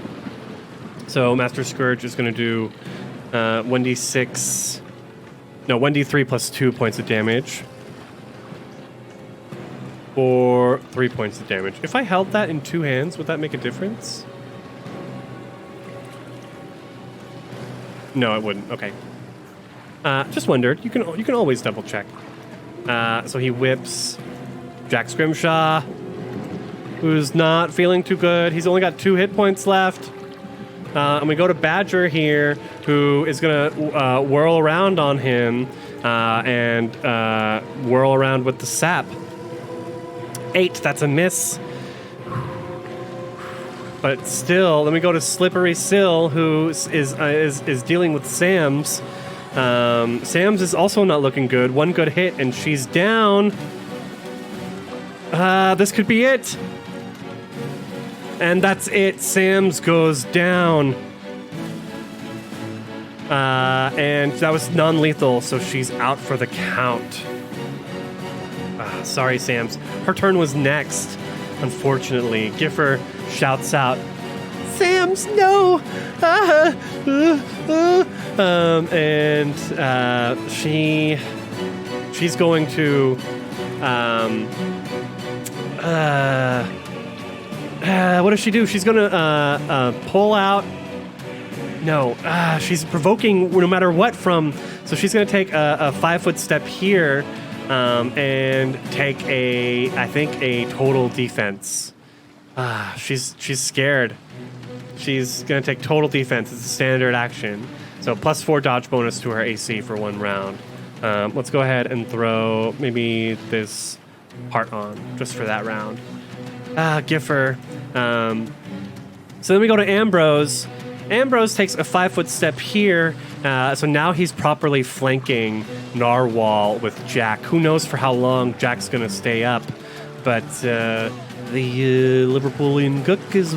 So Master Scourge is going to do 1d3 +2 points of damage. For 3 points of damage. If I held that in two hands, would that make a difference? No, it wouldn't. Okay. Just wondered. You can always double check. So he whips Jack Scrimshaw, who's not feeling too good. He's only got 2 hit points left. And we go to Badger here, who is going to whirl around on him and whirl around with the sap. 8, that's a miss. But still, then we go to Slippery Sill, who is dealing with Sam's. Sam's is also not looking good. 1 good hit, and she's down. This could be it. And that's it. Sam's goes down. And that was non-lethal, so she's out for the count. Sorry, Sam's. Her turn was next, unfortunately. Giffer shouts out, Sam's, no! And she's going to... what does she do? She's gonna pull out. No, she's provoking no matter what from. So she's gonna take a 5-foot step here, and take I think a total defense. She's scared. She's gonna take total defense. It's a standard action. So +4 dodge bonus to her AC for 1 round. Let's go ahead and throw maybe this part on just for that round. Giffer. So then we go to Ambrose. Ambrose takes a 5-foot step here, so now he's properly flanking Narwhal with Jack. Who knows for how long Jack's going to stay up, but the Liverpoolian cook is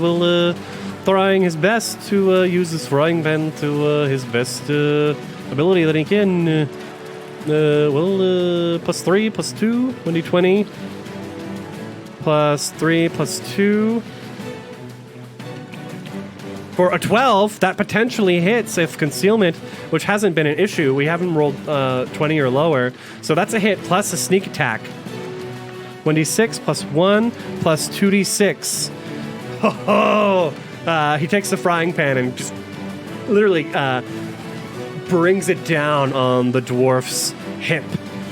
trying his best to use this frying pan to his best ability that he can. +3, +2, 1d20. +3, +2. For a 12, that potentially hits if concealment, which hasn't been an issue. We haven't rolled 20 or lower. So that's a hit plus a sneak attack. 1d6 +1 +2d6. Ho ho! He takes the frying pan and just literally brings it down on the dwarf's hip.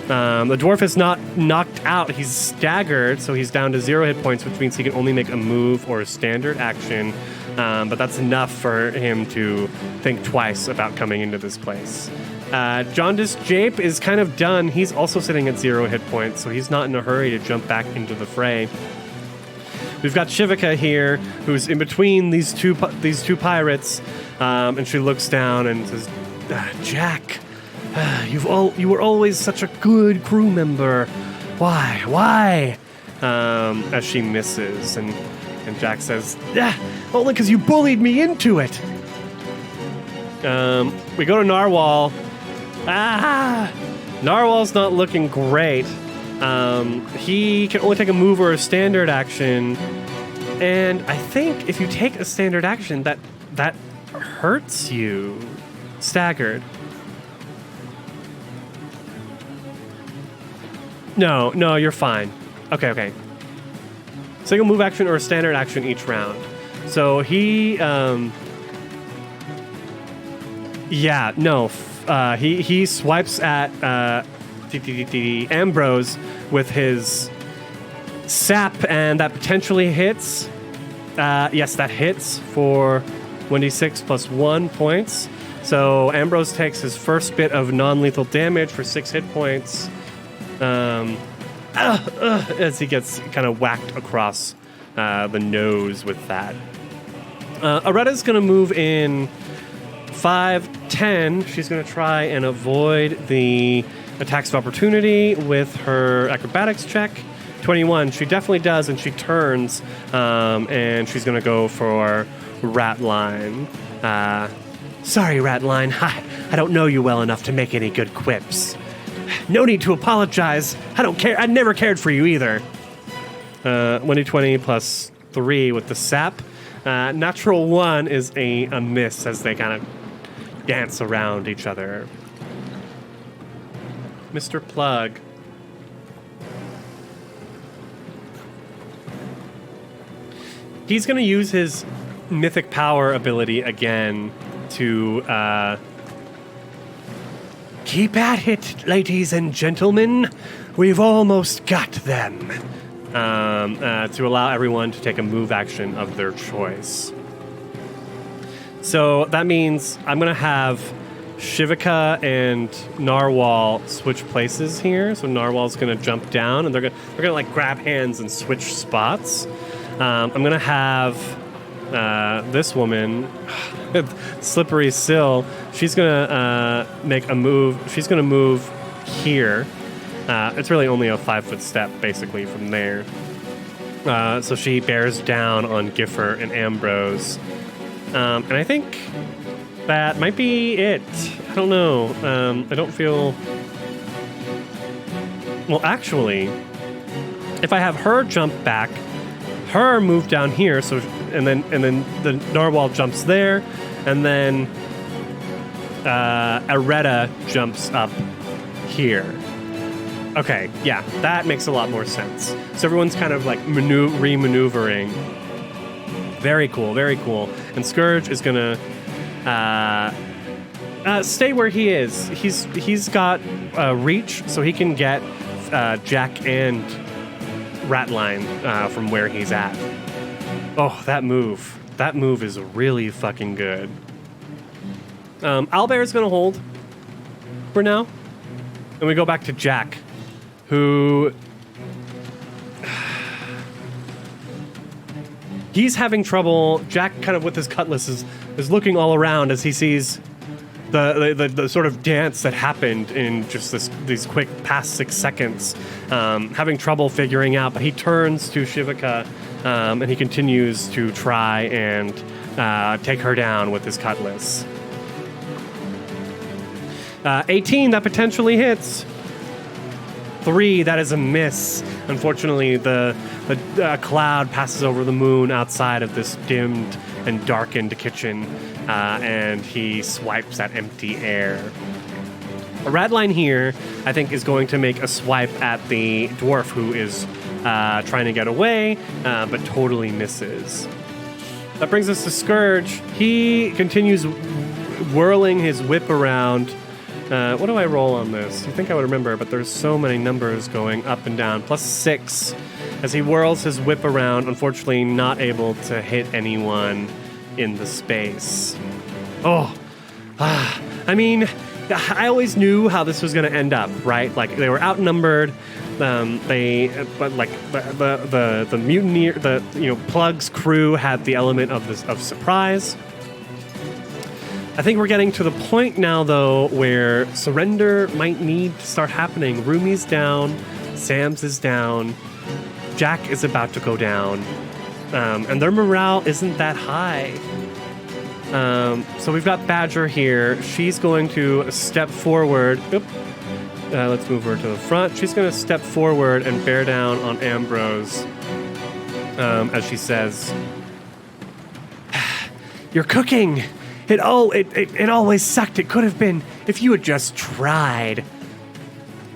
The dwarf is not knocked out. He's staggered, so he's down to 0 hit points, which means he can only make a move or a standard action but that's enough for him to think twice about coming into this place. Jaundice Jape is kind of done. He's also sitting at 0 hit points, so he's not in a hurry to jump back into the fray. We've got Shivika here, who's in between these two pirates, and she looks down and says, "Jack, you were always such a good crew member. Why?" As she misses, and Jack says, "Only because you bullied me into it." We go to Narwhal. Narwhal's not looking great. He can only take a move or a standard action, and I think if you take a standard action, that hurts you. Staggered. No, you're fine. Okay. Single move action or a standard action each round. So he, he swipes at Ambrose with his sap, and that potentially hits. Yes, that hits for 1d6 plus 1 points. So Ambrose takes his first bit of non-lethal damage for 6 hit points. As he gets kind of whacked across the nose with that. Aretta's going to move in 5, 10. She's going to try and avoid the attacks of opportunity with her acrobatics check. 21. She definitely does, and she turns, and she's going to go for Ratline. Sorry, Ratline. I don't know you well enough to make any good quips. No need to apologize. I don't care. I never cared for you either. 1d20 plus 3 with the sap. Natural 1 is a miss as they kind of dance around each other. Mr. Plugg. He's going to use his mythic power ability again to keep at it, ladies and gentlemen. We've almost got them. To allow everyone to take a move action of their choice. So that means I'm going to have Shivika and Narwhal switch places here. So Narwhal's going to jump down, and they're going to like grab hands and switch spots. I'm going to have this woman, Slippery Sill. She's going to make a move. She's going to move here. It's really only a 5-foot step, basically, from there. So she bears down on Giffer and Ambrose. And I think that might be it. I don't know. I don't feel... Well, actually, if I have her jump back, her move down here, so and then the Narwhal jumps there, and then Aretta jumps up here. Okay, yeah, that makes a lot more sense. So everyone's kind of like re-maneuvering. Very cool, very cool. And Scourge is gonna stay where he is. He's got reach, so he can get Jack and Ratline from where he's at. Oh, that move. That move is really fucking good. Owlbear's gonna hold for now. And we go back to Jack, who... He's having trouble. Jack, kind of with his cutlass, is looking all around as he sees the sort of dance that happened in just these quick past 6 seconds. Having trouble figuring out, but he turns to Shivika and he continues to try and take her down with his cutlass. 18, that potentially hits. 3, that is a miss. Unfortunately, the cloud passes over the moon outside of this dimmed and darkened kitchen, and he swipes at empty air. A Ratline here, I think, is going to make a swipe at the dwarf who is trying to get away, but totally misses. That brings us to Scourge. He continues whirling his whip around. What do I roll on this? I think I would remember, but there's so many numbers going up and down. +6 as he whirls his whip around, unfortunately not able to hit anyone. in the space. I mean, I always knew how this was going to end up, right? Like they were outnumbered. The mutiny, Plugg's crew had the element of surprise. I think we're getting to the point now, though, where surrender might need to start happening. Rumi's down, Sam's is down, Jack is about to go down, and their morale isn't that high. So we've got Badger here. She's going to step forward. Let's move her to the front. She's going to step forward and bear down on Ambrose, as she says, "You're cooking. It always sucked. It could have been if you had just tried.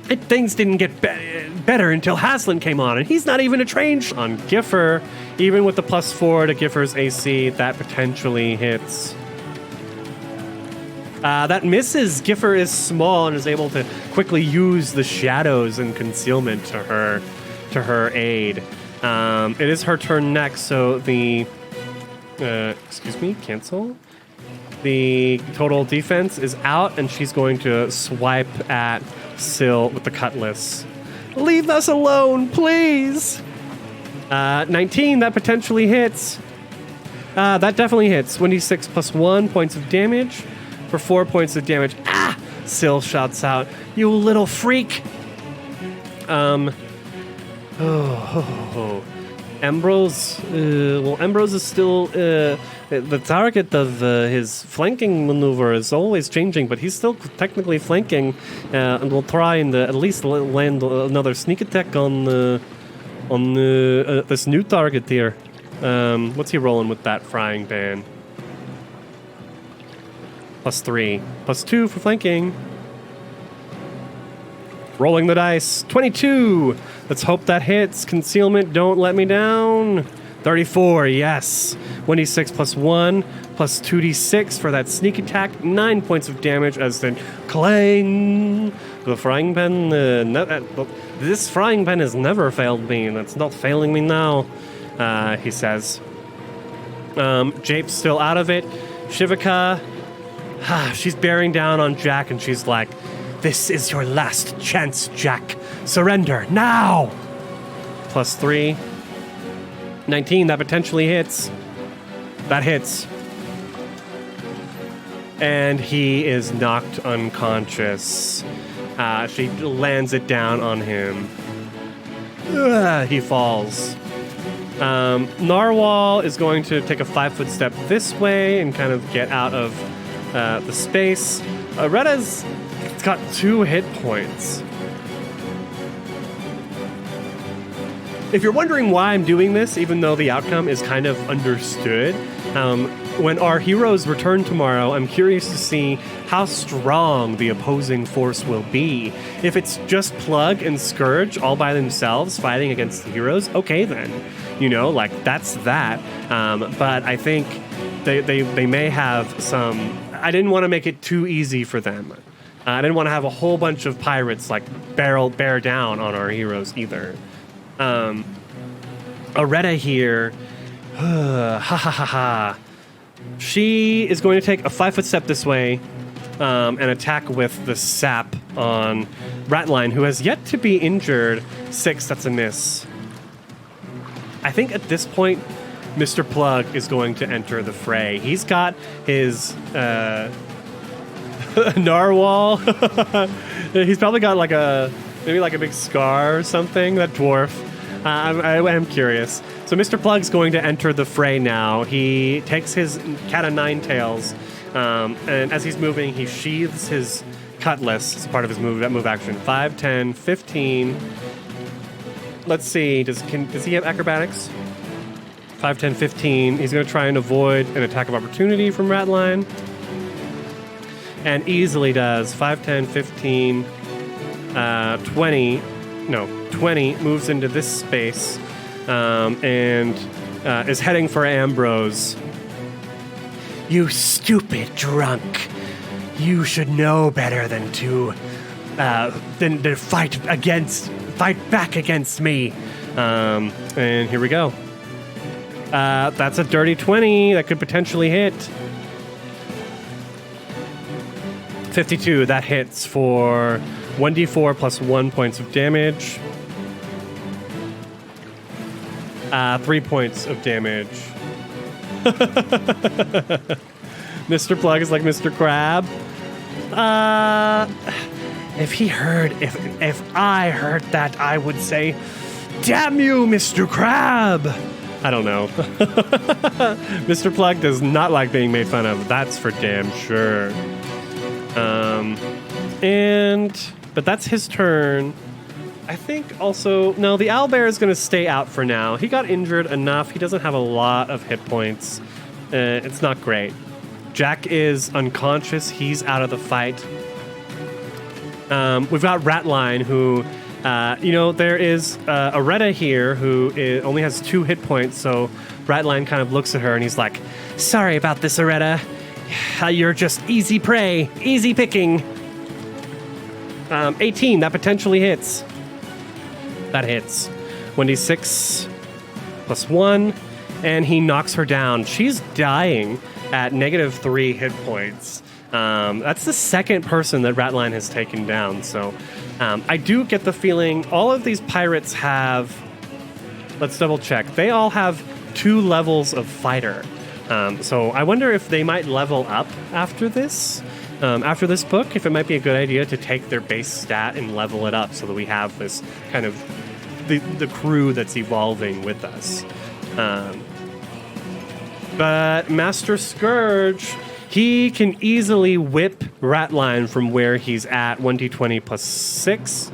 Things didn't get better until Haslin came on, and he's not even a trained on Giffer. Even with the +4 to Giffer's AC, that potentially hits. That misses. Giffer is small and is able to quickly use the shadows and concealment to her aid. It is her turn next, so the cancel. The total defense is out, and she's going to swipe at Syl with the cutlass. Leave us alone, please." 19, that potentially hits. That definitely hits. 26 +1 points of damage for 4 points of damage. Syl shouts out, "You little freak!" Ambrose. Ambrose is still the target of his flanking maneuver is always changing, but he's still technically flanking, and will try and at least land another sneak attack on this new target here. What's he rolling with that frying pan? +3, +2 for flanking. Rolling the dice. 22. Let's hope that hits. Concealment, don't let me down. 34, yes. 1d6 +1, +2d6 for that sneak attack. 9 points of damage as then clang. The frying pan, this frying pan has never failed me, and it's not failing me now, he says. Jape's still out of it. Shivaka, she's bearing down on Jack, and she's like, "This is your last chance, Jack. Surrender now!" +3. 19, that potentially hits. That hits. And he is knocked unconscious. She lands it down on him. He falls. Narwhal is going to take a 5-foot step this way and kind of get out of the space. Retta's got 2 hit points. If you're wondering why I'm doing this, even though the outcome is kind of understood, when our heroes return tomorrow, I'm curious to see how strong the opposing force will be. If it's just Plugg and Scourge all by themselves fighting against the heroes, okay then. That's that. But I think they may have some... I didn't want to make it too easy for them. I didn't want to have a whole bunch of pirates bear down on our heroes either. Aretta here, she is going to take a 5-foot step this way and attack with the sap on Ratline, who has yet to be injured. 6, that's a miss. I think at this point, Mr. Plugg is going to enter the fray. He's got his narwhal. He's probably got maybe a big scar or something, that dwarf. I am curious. So Mr. Plugg's going to enter the fray now. He takes his cat o' nine tails, and as he's moving, he sheathes his cutlass as part of his move action. 5, 10, 15. Let's see. Does he have acrobatics? 5, 10, 15. He's going to try and avoid an attack of opportunity from Ratline. And easily does. 5, 10, 15, 20. No, 20 moves into this space and is heading for Ambrose. "You stupid drunk. You should know better than to fight back against me." And here we go. That's a dirty 20. That could potentially hit. 52. That hits for 1d4 plus 1 points of damage. 3 points of damage. Mr. Plugg is like Mr. Crab. If I heard that, I would say, "Damn you, Mr. Crab!" I don't know. Mr. Plugg does not like being made fun of. That's for damn sure. But that's his turn. I think also, no, the owlbear is going to stay out for now. He got injured enough. He doesn't have a lot of hit points. It's not great. Jack is unconscious. He's out of the fight. We've got Ratline, who, there is Aretta here who only has 2 hit points. So Ratline kind of looks at her and he's like, "Sorry about this, Aretta. You're just easy prey, easy picking." 18, that potentially hits. That hits. 1d6 plus 1, and he knocks her down. She's dying at -3 hit points. That's the second person that Ratline has taken down. So I do get the feeling all of these pirates have... Let's double check. They all have 2 levels of fighter. So I wonder if they might level up after this. After this book, if it might be a good idea to take their base stat and level it up so that we have this kind of the crew that's evolving with us. But Master Scourge, he can easily whip Ratline from where he's at, 1d20 plus 6.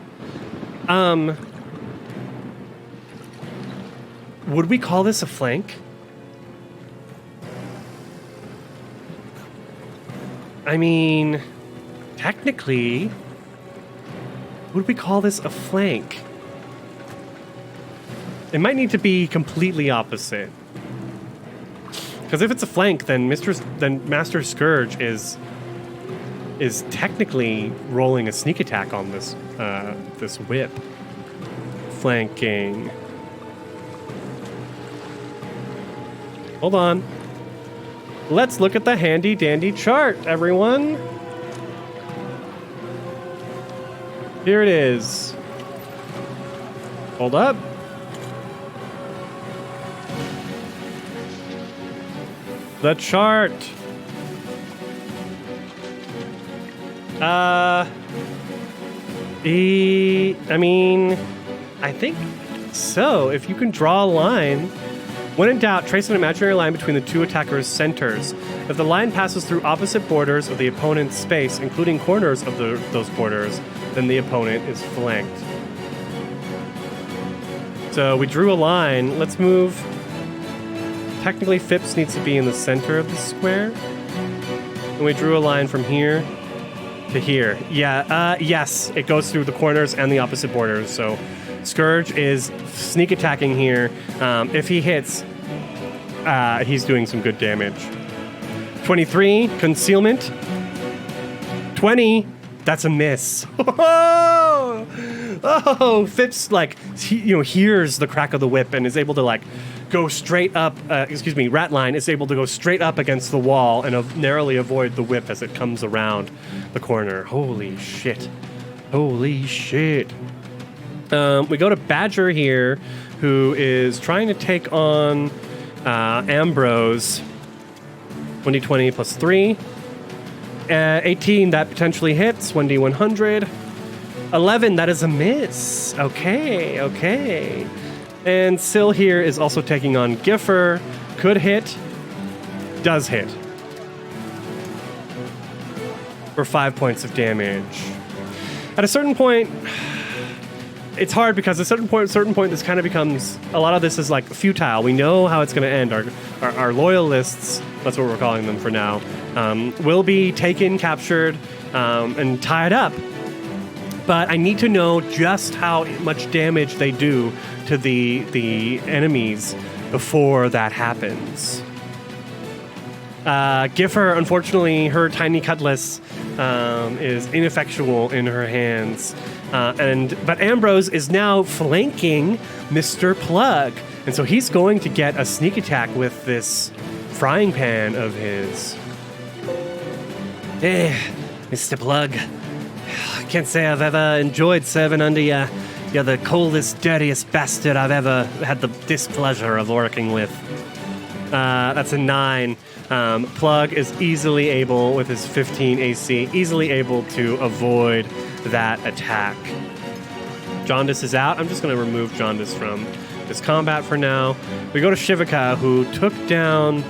Would we call this a flank? I mean, technically, would we call this a flank? It might need to be completely opposite. Because if it's a flank, then Master Scourge is technically rolling a sneak attack on this this whip. Flanking. Hold on. Let's look at the handy dandy chart, everyone. Here it is. Hold up. The chart. I think so. If you can draw a line. When in doubt, trace an imaginary line between the 2 attackers' centers. If the line passes through opposite borders of the opponent's space, including corners of those borders, then the opponent is flanked. So we drew a line. Let's move. Technically, Phipps needs to be in the center of the square. And we drew a line from here to here. Yeah, yes, it goes through the corners and the opposite borders. So Scourge is sneak attacking here. If he hits, he's doing some good damage. 23, concealment. 20, that's a miss. Oh, Phipps hears the crack of the whip and is able to go straight up. Ratline is able to go straight up against the wall and narrowly avoid the whip as it comes around the corner. Holy shit! Holy shit! We go to Badger here, who is trying to take on Ambrose. 2020 plus 3. 18, that potentially hits. 1d100. 11, that is a miss. Okay. And Syl here is also taking on Giffer. Could hit. Does hit. For 5 points of damage. At a certain point... It's hard because at a certain point, this kind of becomes... A lot of this is futile. We know how it's going to end. Our loyalists, that's what we're calling them for now, will be taken, captured, and tied up. But I need to know just how much damage they do to the enemies before that happens. Giffer, unfortunately, her tiny cutlass is ineffectual in her hands. But Ambrose is now flanking Mr. Plugg. And so he's going to get a sneak attack with this frying pan of his. Hey, Mr. Plugg. I can't say I've ever enjoyed serving under you. You're the coldest, dirtiest bastard I've ever had the displeasure of working with. That's a 9. Plugg is easily able, with his 15 AC, easily able to avoid that attack. Jaundice is out. I'm just going to remove Jaundice from this combat for now. We go to Shivika, who took down...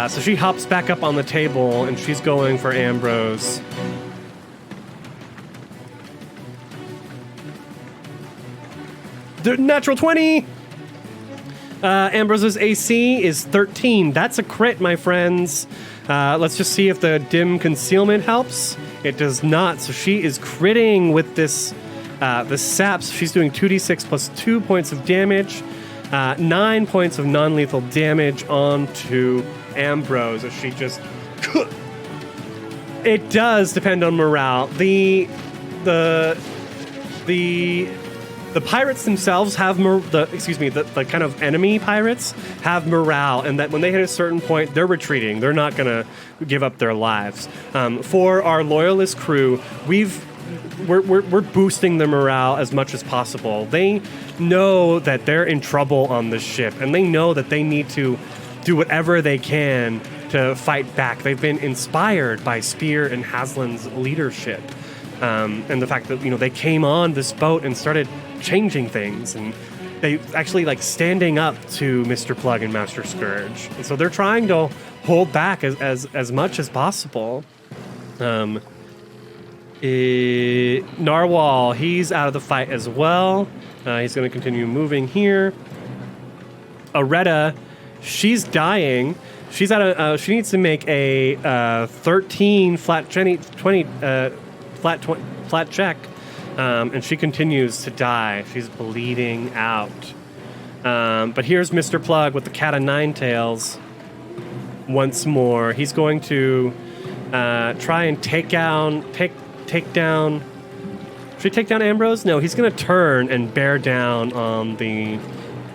so she hops back up on the table, and she's going for Ambrose. The natural 20! Ambrose's AC is 13. That's a crit, my friends. Let's just see if the dim concealment helps. It does not. So she is critting with this saps. She's doing 2d6 plus 2 points of damage. 9 points of non-lethal damage onto Ambrose as she just... It does depend on morale. The pirates themselves have the kind of enemy pirates have morale, and that when they hit a certain point, they're retreating. They're not gonna give up their lives. For our loyalist crew, we're boosting their morale as much as possible. They know that they're in trouble on this ship, and they know that they need to do whatever they can to fight back. They've been inspired by Spear and Haslin's leadership. And the fact that, they came on this boat and started changing things, and they actually standing up to Mr. Plugg and Master Scourge. And so they're trying to hold back as much as possible. Narwhal, he's out of the fight as well. He's going to continue moving here. Areta, she's dying. She's she needs to make a 13 flat 20 flat check, and she continues to die. She's bleeding out. But here's Mr. Plugg with the cat of nine tails once more. He's going to try and take down. Should he take down Ambrose? No, he's going to turn and bear down on the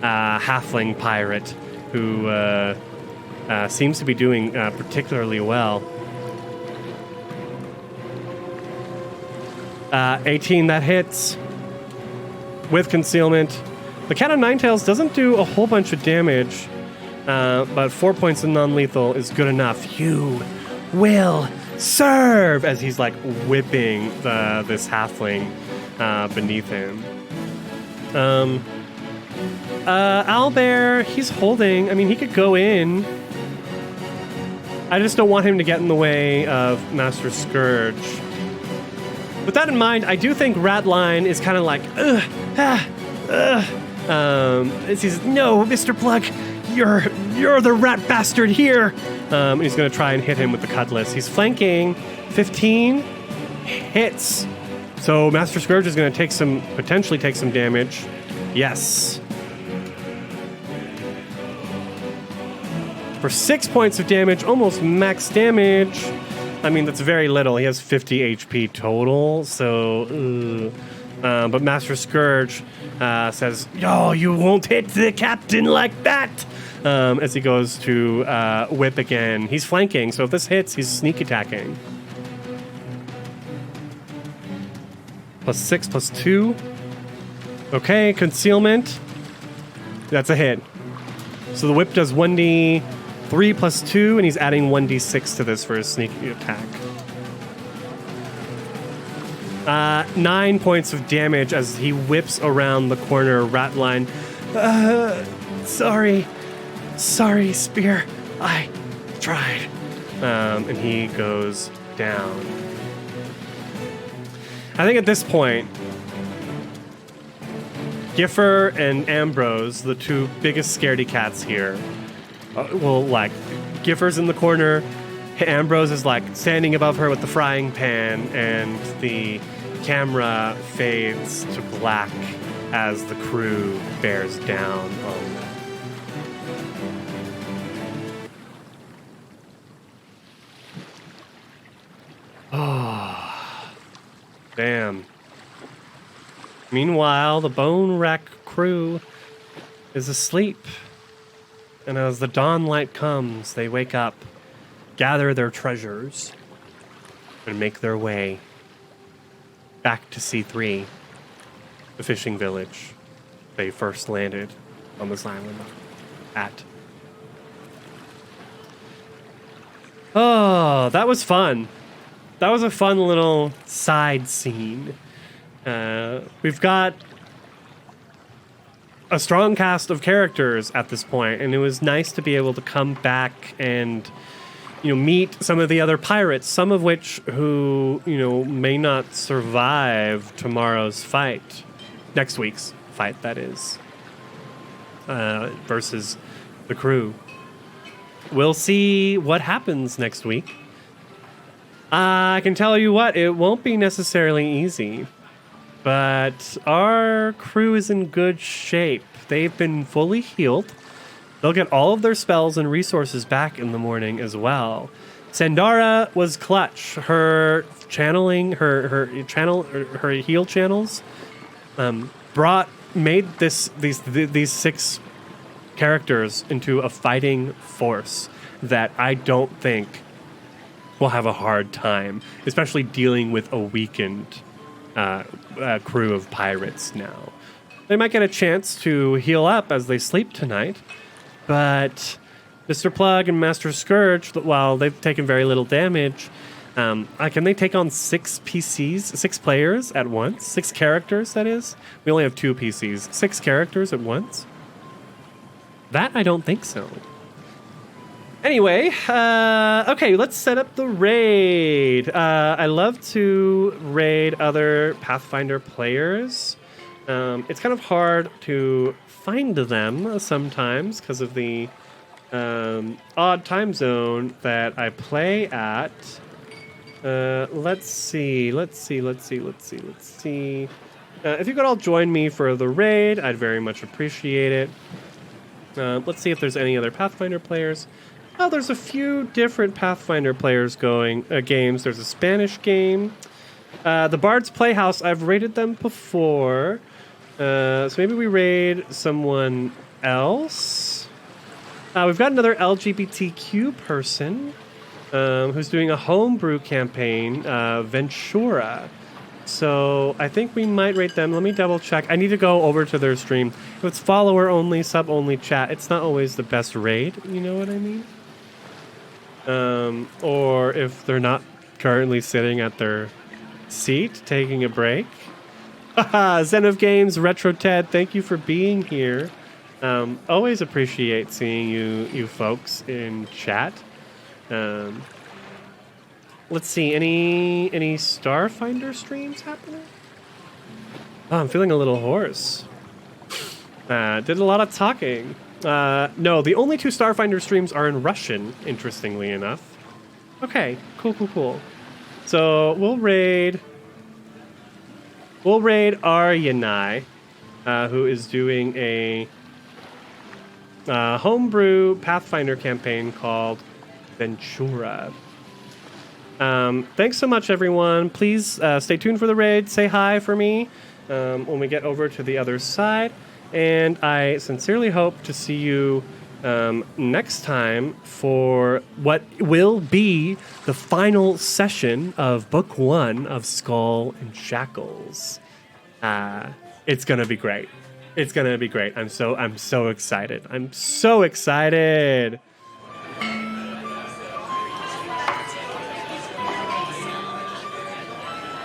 halfling pirate who seems to be doing particularly well. 18, that hits with concealment. The cat of nine tails doesn't do a whole bunch of damage, but 4 points of non-lethal is good enough. You will serve, as he's whipping this halfling beneath him. Owlbear, he's holding. I mean, he could go in. I just don't want him to get in the way of Master Scourge. With that in mind, I do think Ratline is kind of he says, "No, Mr. Plugg, you're the rat bastard here." And he's going to try and hit him with the cutlass. He's flanking. 15 hits. So Master Scourge is going to potentially take some damage. Yes. For 6 points of damage, almost max damage. I mean, that's very little. He has 50 HP total, so... but Master Scourge says, "Yo, you won't hit the captain like that!" As he goes to whip again. He's flanking, so if this hits, he's sneak attacking. +6, +2. Okay, concealment. That's a hit. So the whip does 1d3 +2, and he's adding 1d6 to this for his sneaky attack. 9 points of damage as he whips around the corner. Ratline. Sorry, Spear. I tried. And he goes down. I think at this point, Giffer and Ambrose, the two biggest scaredy cats here, Giffer's in the corner, Ambrose is standing above her with the frying pan, and the camera fades to black as the crew bears down on them. Oh. Damn. Meanwhile, the Bonewrack crew is asleep. And as the dawn light comes, they wake up, gather their treasures, and make their way back to C3, the fishing village they first landed on this island at. Oh, that was fun. That was a fun little side scene. We've got a strong cast of characters at this point, and it was nice to be able to come back and, meet some of the other pirates, some of which who, may not survive tomorrow's fight. Next week's fight, that is. Versus the crew. We'll see what happens next week. I can tell you what, it won't be necessarily easy. But our crew is in good shape. They've been fully healed. They'll get all of their spells and resources back in the morning as well. Sandara was clutch. Her channeling, her heal channels, made these 6 characters into a fighting force that I don't think will have a hard time, especially dealing with a weakened crew of pirates now. They might get a chance to heal up as they sleep tonight, but Mr. Plugg and Master Scourge, while they've taken very little damage, can they take on 6 PCs, 6 players at once? 6 characters, that is? We only have 2 PCs. 6 characters at once? That, I don't think so. Anyway, okay, let's set up the raid. I love to raid other Pathfinder players. It's kind of hard to find them sometimes because of the odd time zone that I play at. Let's see. If you could all join me for the raid, I'd very much appreciate it. Let's see if there's any other Pathfinder players. Oh, there's a few different Pathfinder players going games. There's a Spanish game. The Bard's Playhouse, I've raided them before. So maybe we raid someone else. We've got another LGBTQ person who's doing a homebrew campaign, Ventura. So I think we might rate them. Let me double check. I need to go over to their stream. If it's follower only, sub only chat, it's not always the best raid. You know what I mean? Or if they're not currently sitting at their seat, taking a break. Zen of Games, Retro Ted, thank you for being here. Always appreciate seeing you folks in chat. Let's see, any Starfinder streams happening? Oh, I'm feeling a little hoarse. Did a lot of talking. No, the only 2 Starfinder streams are in Russian, interestingly enough. Okay, cool. So we'll raid Aryanai, who is doing a homebrew Pathfinder campaign called Ventura. Thanks so much, everyone. Please stay tuned for the raid. Say hi for me when we get over to the other side. And I sincerely hope to see you next time for what will be the final session of Book 1 of Skull and Shackles. It's gonna be great. I'm so excited. I'm so excited.